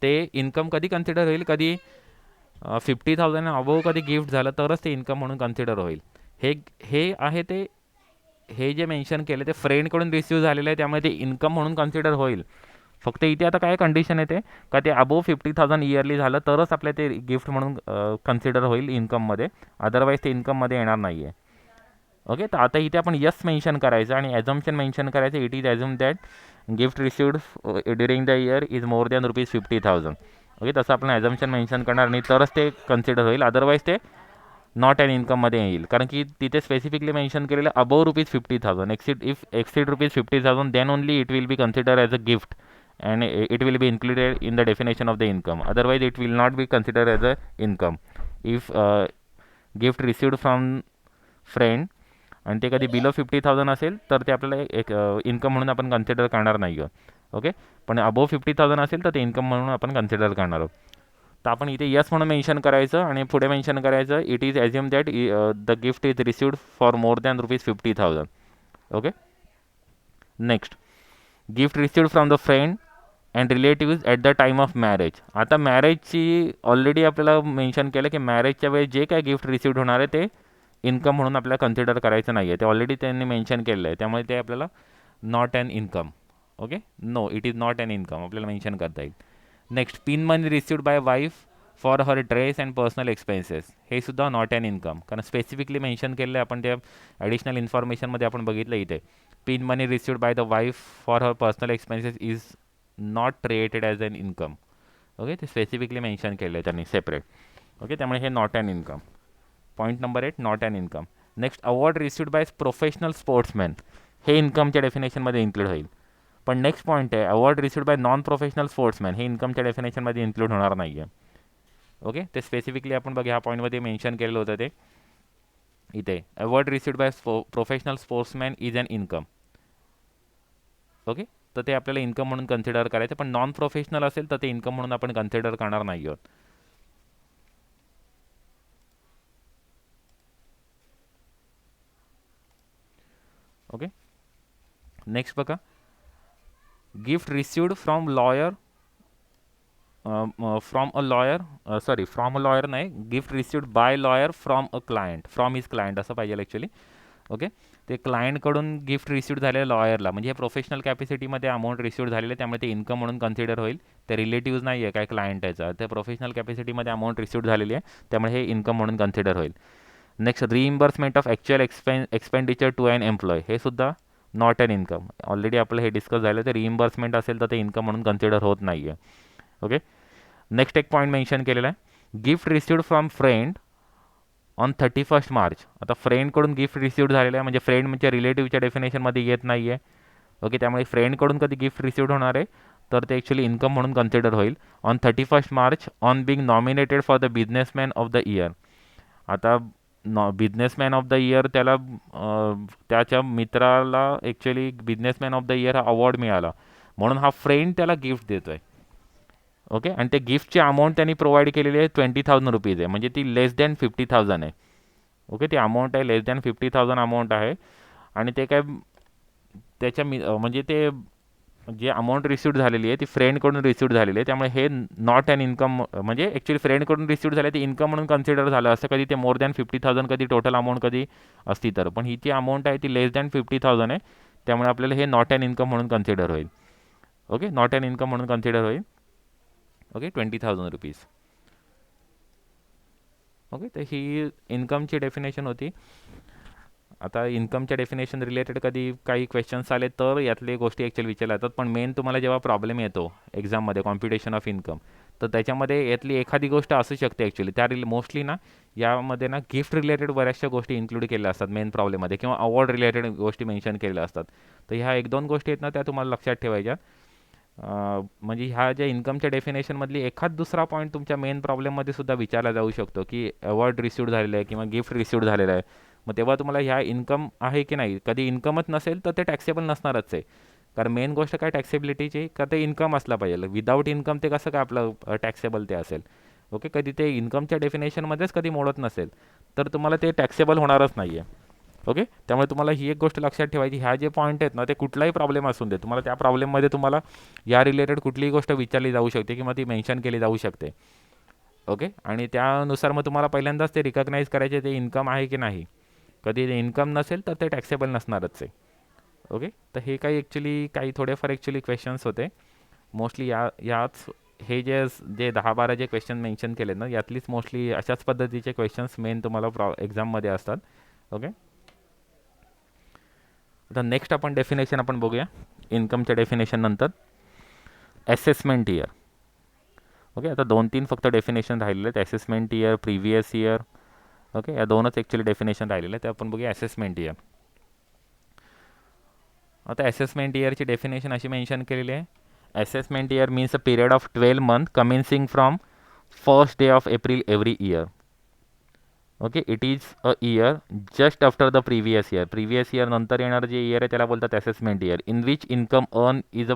ते इन्कम कधी कन्सिडर होईल, कधी 50,000 अबोव कधी गिफ्ट झालं तरच ते इन्कम म्हणून कन्सिडर होईल. हे आहे ते हे जे मेन्शन केलं ते फ्रेंडकडून रिसिव्ह झालेलं आहे त्यामुळे ते इन्कम म्हणून कन्सिडर होईल. फक्त इथे आता काय कंडिशन येते का ते अबोव 50,000 इयरली झालं तरच आपल्या ते गिफ्ट म्हणून कन्सिडर होईल इन्कममध्ये, अदरवाईज ते इन्कममध्ये येणार नाही आहे. ओके. तर आता इथे आपण यस मेन्शन करायचं आणि ॲझम्पशन मेन्शन करायचं. It is assume that gift received during the year is more than ₹50,000. Okay. तसं आपण ॲझम्पशन मेन्शन करणार नाही तरच ते कन्सिडर होईल, अदरवाईज ते नॉट ॲन इन्कममध्ये येईल. कारण की तिथे स्पेसिफिकली मेन्शन केलेलं above ₹50,000. Exceed ₹50,000 then only it will be consider as a gift and it will be included in the definition of the income, otherwise it will not be considered as a income. If gift received from friend आणि ते कधी below 50,000 असेल तर ते आपल्याला एक income म्हणून आपण कन्सिडर करणार नाही आहोत. ओके. पण अबोव 50,000 असेल तर ते इन्कम म्हणून आपण कन्सिडर करणार आहोत. तर आपण इथे यस म्हणून मेन्शन करायचं आणि पुढे मेन्शन करायचं it is assume that the gift is received for more than ₹50,000. Okay. Next gift received from the friend and relatives at the time of marriage. आता मॅरेजची ऑलरेडी आपल्याला मेन्शन केलं की मॅरेजच्या वेळी जे काय गिफ्ट रिसिव्ड होणार आहे ते इन्कम म्हणून आपल्याला कन्सिडर करायचं नाही आहे. ते ऑलरेडी त्यांनी मेन्शन केलं आहे त्यामुळे ते आपल्याला not an income. Okay. No, it is not an income आपल्याला मेन्शन करता येईल. Next pin money received by wife for her dress and personal expenses. हे सुद्धा नॉट ॲन इन्कम, कारण स्पेसिफिकली मेन्शन केलं आहे आपण त्या ॲडिशनल इन्फॉर्मेशनमध्ये आपण बघितलं इथे pin money received by the wife for her personal expenses is not treated as an income. Okay. ते स्पेसिफिकली मेन्शन केलं आहे त्यांनी सेपरेट. ओके. त्यामुळे हे not an income. Point number 8 not an income. Next award received by professional sportsman. हे इन्कमच्या डेफिनेशनमध्ये include होईल. पण नेक्स्ट पॉईंट आहे award received by non professional sportsman. हे इन्कमच्या डेफिनेशनमध्ये इन्क्लूड होणार नाही आहे. ओके. ते स्पेसिफिकली आपण बघा ह्या पॉईंटमध्ये मेन्शन केलेलं होतं ते इथे award received by professional sportsman is an income. Okay. तर ते आपल्याला इन्कम म्हणून कन्सिडर करायचं, पण नॉन प्रोफेशनल असेल तर ते इन्कम म्हणून आपण कन्सिडर करणार नाही आहोत. ओके. नेक्स्ट बघा gift received from lawyer from a lawyer नाही, gift received by lawyer from a client. From his client असं पाहिजे ॲक्च्युली. ओके. ते क्लायंटकडून गिफ्ट रिसिव्ड झालेलं लॉयरला, म्हणजे हे प्रोफेशनल कॅपॅसिटीमध्ये अमाऊंट रिसिव्ड झालेलं आहे त्यामुळे ते इन्कम म्हणून कन्सिडर होईल. ते रिलेटिव्ज नाही आहे काय क्लायंट याचा, ते प्रोफेशनल कॅपॅसिटीमध्ये अमाऊंट रिसिव्ड झालेली आहे त्यामुळे हे इन्कम म्हणून कन्सिडर होईल. Next reimbursement of actual expenditure to an employee. हे सुद्धा नॉट ॲन इन्कम. ऑलरेडी आपलं हे डिस्कस झालं तर रिइम्बर्समेंट असेल तर ते इन्कम म्हणून कन्सिडर होत नाही आहे. ओके. नेक्स्ट एक पॉईंट मेन्शन केलेला आहे gift received from friend on 31 March. आता फ्रेंडकडून गिफ्ट रिसिव्ड झालेलं आहे म्हणजे फ्रेंड म्हणजे रिलेटिव्हच्या डेफिनेशनमध्ये येत नाही आहे. ओके, त्यामुळे फ्रेंडकडून कधी गिफ्ट रिसिव्ड होणार आहे तर ते ॲक्च्युली इन्कम म्हणून कन्सिडर होईल. On 31st March on being nominated for the businessman of the year. आता बिझनेसमॅन ऑफ द इयर त्याला त्याच्या मित्राला actually businessman of the year हा अवॉर्ड मिळाला म्हणून हा फ्रेंड त्याला गिफ्ट देतो आहे. ओके, आणि ते गिफ्टची अमाऊंट त्यांनी प्रोव्हाइड केलेली आहे 20,000 रुपीज आहे, म्हणजे ती लेस दॅन 50,000 आहे. ओके, ती अमाऊंट आहे लेस दॅन 50,000 अमाऊंट आहे. आणि ते काय त्याच्या म्हणजे ते जे अमाऊंट रिसिव्ड झालेली आहे ती फ्रेंडकडून रिसिव्ड झालेली आहे, त्यामुळे हे नॉट अन इन्कम, म्हणजे ॲक्च्युली फ्रेंडकडून रिसिव्ड झालं ते इन्कम म्हणून कन्सिडर झालं असं कधी ते मोर दॅन 50,000 कधी टोटल अमाऊंट कधी असती तर. पण ही जी अमाऊंट आहे ती लेस दॅन 50,000 आहे, त्यामुळे आपल्याला हे नॉट अन इन्कम म्हणून कन्सिडर होईल. ओके, नॉट अन इन्कम म्हणून कन्सिडर होईल. Okay, 20,000 rupees. ओके, तर ही इन्कमची डेफिनेशन होती. आता इन्कमच्या डेफिनेशन रिलेटेड कधी काही क्वेश्चन्स आले तर यातले गोष्टी ॲक्च्युअली विचारल्या जातात, पण मेन तुम्हाला जेव्हा प्रॉब्लेम येतो एक्झाममध्ये कॉम्प्युटेशन ऑफ इन्कम, तर त्याच्यामध्ये यातली एखादी गोष्ट असू शकते ॲक्च्युली त्या मोस्टली ना यामध्ये ना गिफ्ट रिलेटेड बऱ्याचशा गोष्टी इन्क्लूड केल्या असतात मेन प्रॉब्लेममध्ये, किंवा अवॉर्ड रिलेटेड गोष्टी मेन्शन केलेल्या असतात. तर ह्या 1-2 गोष्टी आहेत ना त्या तुम्हाला लक्षात ठेवायच्या. म्हणजे ह्या ज्या इन्कमच्या डेफिनेशनमधली एखाद दुसरा पॉईंट तुमच्या मेन प्रॉब्लेममध्ये सुद्धा विचारला जाऊ शकतो की अवॉर्ड रिसिव्ड झालेलं आहे किंवा गिफ्ट रिसिव्ड झालेलं आहे. मग तेव्हा तुम्हाला ह्या इन्कम आहे की नाही, कधी इन्कमच नसेल तर ते टॅक्सेबल नसणारच आहे. कारण मेन गोष्ट काय टॅक्सेबिलिटीची, का ते इन्कम असला पाहिजे. विदाऊट इन्कम ते कसं काय आपलं टॅक्सेबल ते असेल. ओके, कधी ते इन्कमच्या डेफिनेशनमध्येच कधी मोडत नसेल तर तुम्हाला ते टॅक्सेबल होणारच नाही आहे. ओके, त्यामुळे तुम्हाला ही एक गोष्ट लक्षात ठेवायची, ह्या जे पॉईंट आहेत ना ते कुठलाही प्रॉब्लेम असून दे, तुम्हाला त्या प्रॉब्लेममध्ये तुम्हाला या रिलेटेड कुठलीही गोष्ट विचारली जाऊ शकते किंवा ती मेन्शन केली जाऊ शकते. ओके, आणि त्यानुसार मग तुम्हाला पहिल्यांदाच ते रिकग्नाईज करायचे ते इन्कम आहे की नाही. कधी ते इन्कम नसेल तर ते टॅक्सेबल नसणारच आहे. ओके, तर हे काही ॲक्च्युली काही थोडेफार ॲक्च्युली क्वेश्चन्स होते मोस्टली याच हे जे जे 10-12 जे क्वेश्चन मेन्शन केले ना यातलीच मोस्टली अशाच पद्धतीचे क्वेश्चन्स मेन तुम्हाला एक्झाममध्ये असतात. ओके, आता नेक्स्ट आपण डेफिनेशन आपण बघूया इन्कमच्या डेफिनेशन नंतर. Assessment year. ओके, आता 2-3 फक्त डेफिनेशन राहिलेले आहेत. Assessment year, previous year. Okay, या दोनच ॲक्च्युली डेफिनेशन राहिलेले आहेत, ते आपण बघूया. Assessment year. आता असेसमेंट इयरची डेफिनेशन अशी मेन्शन केलेली आहे. Assessment year means a period of 12 month commencing from first day of April every year. Okay, it is a year just after the previous year. Previous year नंतर येणारं जे year आहे त्याला बोलतात assessment year. In which income earn is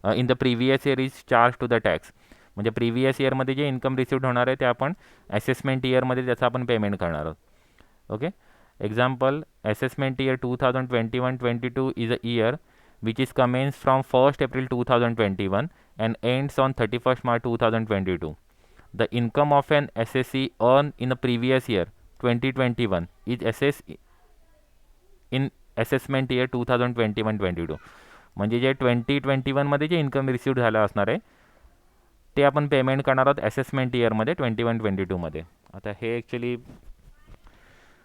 in the previous year is charge to the tax. म्हणजे previous इयरमध्ये जे income received होणार आहे ते आपण असेसमेंट इयरमध्ये त्याचं आपण पेमेंट करणार आहोत. Okay, example assessment year 2021-22 is a year which is commenced from 1st April 2021 and ends on 31st March 2022. The income of an assessee earned in the previous year 2021 is assessed in assessment year 2021-22. म्हणजे जे 2021मध्ये जे income received झालं असणार आहे ते आपण payment करणार आहोत असेसमेंट इयरमध्ये 21-22मध्ये. आता हे ॲक्च्युली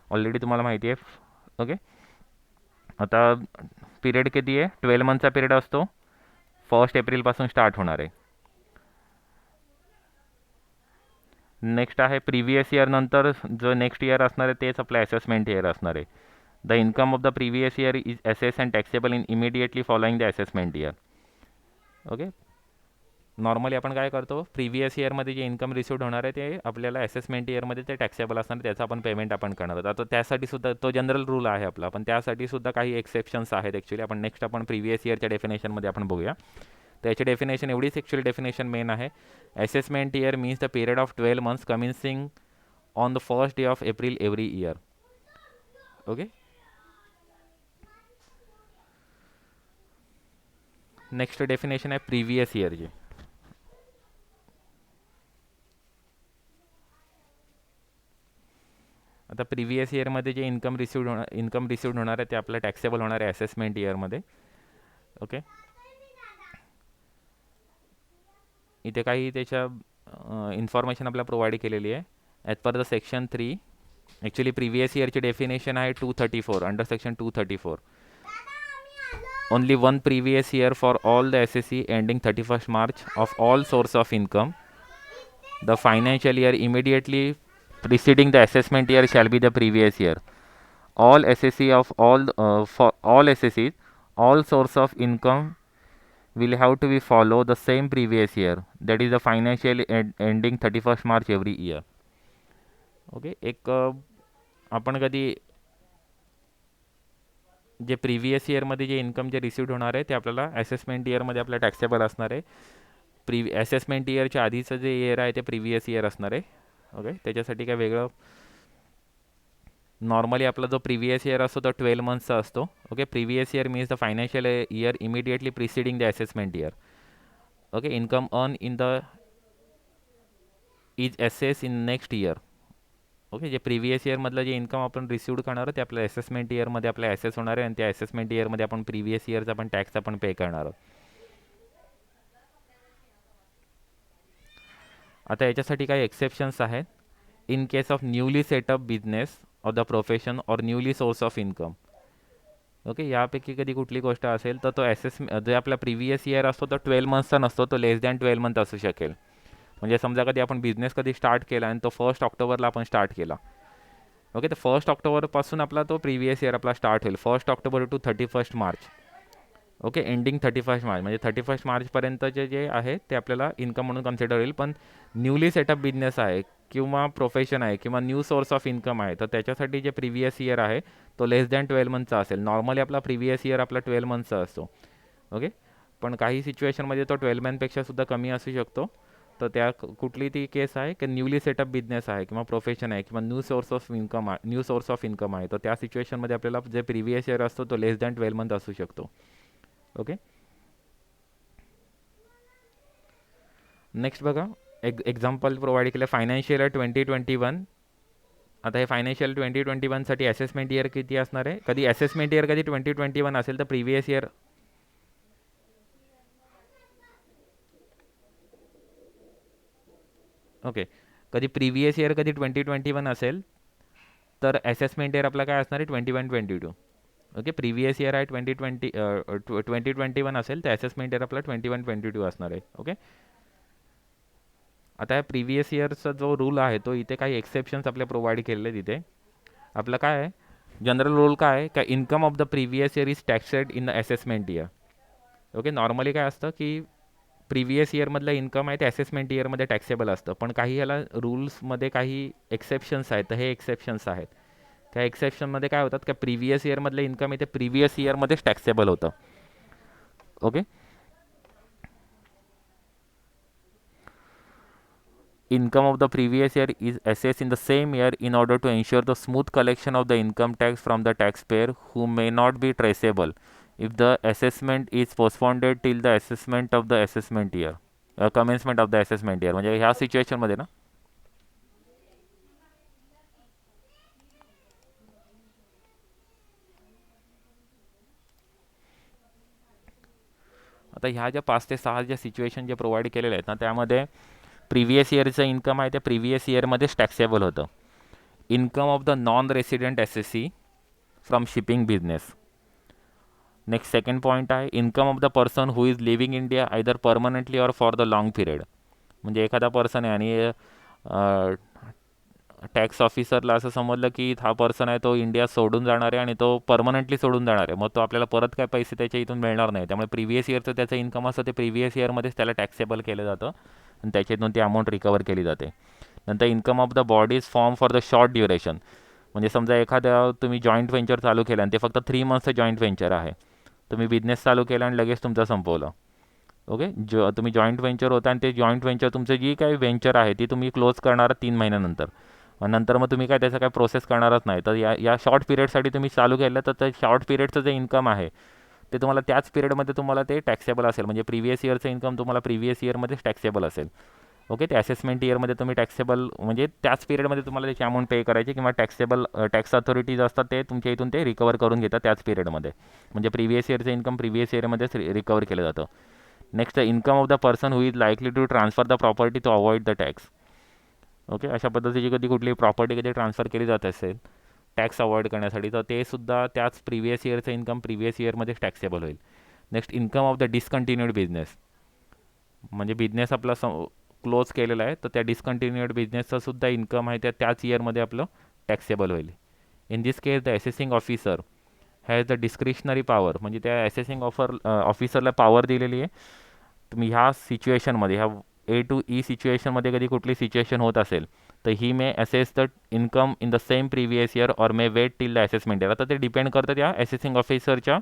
ऑलरेडी तुम्हाला माहिती आहे. ओके, आता पिरियड किती आहे, 12 मंथचा पिरियड असतो, 1st एप्रिलपासून स्टार्ट होणार आहे. नेक्स्ट आहे प्रिव्हियस इयर नंतर जो नेक्स्ट इयर असणार आहे तेच आपलं असेसमेंट इयर असणार आहे. The income of the previous year is assess and taxable in immediately following the assessment year. Okay, normally आपण काय करतो, प्रिव्हियस इयरमध्ये जे इन्कम रिसिव्ड होणार आहे ते आपल्याला असेसमेंट इयरमध्ये ते टॅक्सेबल असणार, त्याचं आपण पेमेंट आपण करणार आहोत. आता त्यासाठी सुद्धा तो जनरल रूल आहे आपला, पण त्यासाठी सुद्धा काही एक्सेप्शन्स आहेत ॲक्च्युली. आपण नेक्स्ट आपण प्रिव्हियस इयरच्या डेफिनेशनमध्ये आपण बघूया. त्याची डेफिनेशन एवढीच ॲक्च्युली डेफिनेशन मेन आहे. Assessment year means the period of 12 months commencing on the first day of April every year. Okay, next definition आहे प्रिव्हियस इयरची. आता प्रिव्हियस इयरमध्ये जे इन्कम रिसिव्ड होणार आहे ते आपलं टॅक्सेबल होणार आहे असेसमेंट इयरमध्ये. ओके, इथे काही त्याच्या इन्फॉर्मेशन आपल्याला प्रोव्हाइड केलेली आहे. As per the section 3 actually previous इयरची डेफिनेशन आहे 234 under section 234. Only one previous year for all the SSE ending 31st March of all source of income. The financial year immediately preceding the assessment year shall be the previous year. All SSE of all for all SSEs all source of income will have to be follow the same previous year, that is the financial ending 31st March every year. Okay, एक आपण कधी जे previous इयरमध्ये जे income जे received होणार आहे ते आपल्याला असेसमेंट इयरमध्ये आपल्या टॅक्सेबल असणार आहे. असेसमेंट इयरच्या आधीचं जे इयर आहे ते प्रिव्हियस इयर असणार आहे. ओके, त्याच्यासाठी काय वेगळं नॉर्मली आपला जो प्रिव्हियस इयर असतो तो 12 मंथ्सचा असतो. Okay, previous year means the financial year immediately preceding the assessment year. Okay, income earn in the is assess in next year. Okay, जे प्रिव्हियस इयरमधलं जे इन्कम आपण रिसिव्ड करणार आहे ते आपल्या असेसमेंट इयरमध्ये आपल्या ॲसेस होणार आहे आणि त्या असेसमेंट इयरमध्ये आपण प्रिव्हियस इयरचा पण टॅक्स आपण पे करणार आहोत. आता याच्यासाठी काही एक्सेप्शन्स आहेत. In case of newly setup business or the profession or newly source of income. Okay, यापैकी कधी कुठली गोष्ट असेल तर तो जे आपला प्रिव्हियस इयर असतो तो 12 मंथचा नसतो, तो लेस दॅन 12 मंथ असू शकेल. म्हणजे समजा कधी आपण बिझनेस कधी स्टार्ट केला आणि तो 1 ऑक्टोबरला आपण स्टार्ट केला. ओके, तर 1 ऑक्टोबरपासून आपला तो प्रिव्हियस इयर आपला स्टार्ट होईल 1 October to 31 March. Okay, ending 31 March म्हणजे 31 मार्चपर्यंतचे जे आहे ते आपल्याला इन्कम म्हणून कन्सिडर होईल. पण न्यूली सेटअप बिझनेस आहे किंवा प्रोफेशन आहे किंवा न्यू सोर्स ऑफ इन्कम आहे तर त्याच्यासाठी जे प्रिव्हियस इयर आहे तो लेस दॅन 12 मंथचा असेल. नॉर्मली आपला प्रिव्हियस इयर आपला 12 मंथचा असतो. ओके, पण काही सिच्युएशनमध्ये तो 12 मंथपेक्षा सुद्धा कमी असू शकतो. तर त्या कुठली ती केस आहे की न्यूली सेटअप बिझनेस आहे किंवा प्रोफेशन आहे किंवा न्यू सोर्स ऑफ इन्कम आहे तर त्या सिच्युएशनमध्ये आपल्याला जे प्रिव्हियस इयर असतो तो लेस दॅन 12 मंथ असू शकतो. ओके, नेक्स्ट बघा, एक्झाम्पल प्रोव्हाइड केलं फायनान्शियल इयर 2021. आता हे फायनान्शियल 2021साठी असेसमेंट इयर किती असणार आहे? कधी असेसमेंट इयर कधी 2021 असेल तर प्रिव्हियस इयर ओके, कधी प्रिव्हियस इयर कधी 2021 असेल तर असेसमेंट इयर आपला काय असणार आहे 21-22. ओके, प्रिव्हियस इयर आहे 2021 असेल तर असेसमेंट इयर आपला 21-22 असणार आहे. ओके, आता या प्रिव्हियस इयरचा जो रूल आहे तो इथे काही एक्सेप्शन्स आपल्या प्रोव्हाइड केलेले आहेत. इथे आपलं काय आहे जनरल रूल काय आहे का income of the previous year is taxed in the assessment year. Okay, normally काय असतं की प्रिव्हियस इयरमधलं इन्कम आहे ते असेसमेंट इयरमध्ये टॅक्सेबल असतं. पण काही याला रूल्समध्ये काही एक्सेप्शन्स आहेत. तर हे एक्सेप्शन्स आहेत. त्या एक्सेप्शनमध्ये काय होतात का प्रिव्हियस इयरमधलं इन्कम आहे ते प्रिव्हियस इयरमध्येच टॅक्सेबल होतं. Okay, income of the previous year is assessed in the same year in order to ensure the smooth collection of the income tax from the taxpayer who may not be traceable if the assessment is postponed till the assessment of the assessment year commencement of the assessment year. म्हणजे ह्या सिच्युएशनमध्ये ना आता ह्या ज्या 5 ते 6 ज्या situation जे provide केलेले आहेत ना त्यामध्ये प्रिव्हियस इयरचं इन्कम आहे ते प्रिव्हियस इयरमध्येच टॅक्सेबल होतं. Income of the non resident assessee from shipping business. Next second point आहे income of the person who is living India either permanently or for the long period. म्हणजे एखादा person आहे आणि tax ऑफिसरला असं समजलं की हा पर्सन आहे तो इंडिया सोडून जाणार आहे आणि तो परमनंटली सोडून जाणार आहे, मग तो आपल्याला परत काय पैसे त्याच्या इथून मिळणार नाही. त्यामुळे प्रिव्हियस इयरचं त्याचं इन्कम असतं ते प्रिव्हियस इयरमध्येच त्याला टॅक्सेबल केलं जातं आणि त्याच्यातून ती अमाऊंट रिकवर केली जाते. नंतर income of the bodies form for the short duration. म्हणजे समजा एखाद्या तुम्ही जॉईंट व्हेंचर चालू केलं आणि ते फक्त 3 मंथचं जॉईंट व्हेंचर आहे. तुम्ही बिझनेस चालू केला आणि लगेच तुमचं संपवलं. ओके, तुम्ही जॉईंट व्हेंचर होता आणि ते जॉईंट व्हेंचर तुमचं जी काही व्हेंचर आहे ती तुम्ही क्लोज करणार 3 महिन्यानंतर. नंतर मग तुम्ही काय त्याचं काय प्रोसेस करणारच नाही. तर या शॉर्ट पिरियडसाठी तुम्ही चालू केलं तर ते शॉर्ट पिरियडचं जे इन्कम आहे ते तुम्हाला त्याच पिरियडमध्ये तुम्हाला ते टॅक्सेबल असेल. म्हणजे प्रिव्हियस इयरचं इन्कम तुम्हाला प्रिव्हियस इयरमध्येच टॅक्सेबल असेल. ओके, ते असेसमेंट इयरमध्ये तुम्ही टॅक्सेबल म्हणजे त्याच पिरियडमध्ये तुम्हाला त्याची अमाऊंट पे करायची किंवा टॅक्सेबल टॅक्स अथॉरिटीज असतात ते तुमच्या इथून ते रिकवर करून घेतात त्याच पिरियडमध्ये. म्हणजे प्रिव्हियस इयरचं इन्कम प्रिव्हियस इयरमध्येच रिकवर केलं जातं. Next income of the person who is likely to transfer the property to avoid the tax. Okay, अशा पद्धतीची कधी कुठली प्रॉपर्टी कधी ट्रान्सफर केली जात असेल टॅक्स अवॉइड करण्यासाठी तर ते सुद्धा त्याच प्रिव्हियस इयरचं इन्कम प्रिव्हियस इयरमध्येच टॅक्सेबल होईल. Next income of the discontinued business. म्हणजे बिझनेस आपला क्लोज केलेला आहे तर त्या डिस्कंटिन्यूड बिझनेसचं सुद्धा इन्कम आहे त्याच इयरमध्ये आपलं टॅक्सेबल होईल. In this case the assessing officer has the discretionary power, म्हणजे त्या असेसिंग ऑफिसरला पॉवर दिलेली आहे. तुम्ही ह्या सिच्युएशनमध्ये, ह्या ए टू ई सिच्युएशनमध्ये कधी कुठली सिच्युएशन होत असेल तर he may assess the income in the same previous year or may wait till the assessment year. आता ते डिपेंड करतं त्या असेसिंग ऑफिसरच्या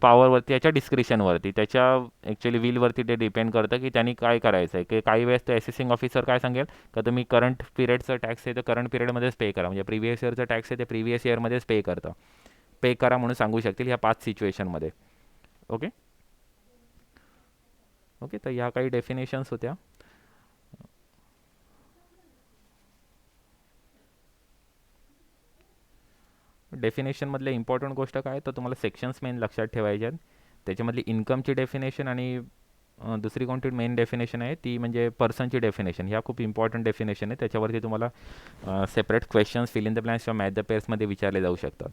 पॉवरवरती, त्याच्या डिस्क्रिशनवरती, त्याच्या ॲक्च्युली विलवरती ते डिपेंड करतं की त्यांनी काय करायचं आहे. की काही वेळेस ते असेसिंग ऑफिसर काय सांगेल का तुम्ही करंट पिरियडचं टॅक्स आहे तर करंट पिरियडमध्येच पे करा, म्हणजे प्रिव्हियस इयरचं टॅक्स आहे ते प्रिव्हियस इयरमध्येच पे करा म्हणून सांगू शकतील ह्या 5 सिच्युएशनमध्ये. ओके ओके, तर ह्या काही डेफिनेशन्स होत्या. डेफिनेशनमधल्या इम्पॉर्टंट गोष्ट काय तर तुम्हाला सेक्शन्स मेन लक्षात ठेवायचे आहेत. त्याच्यामधली इन्कमची डेफिनेशन आणि दुसरी कोणती मेन डेफिनेशन आहे ती म्हणजे पर्सनची डेफिनेशन. ह्या खूप इम्पॉर्टंट डेफिनेशन आहे, त्याच्यावरती तुम्हाला separate questions fill in the blanks किंवा मॅथ द पेअर्समध्ये विचारले जाऊ शकतात.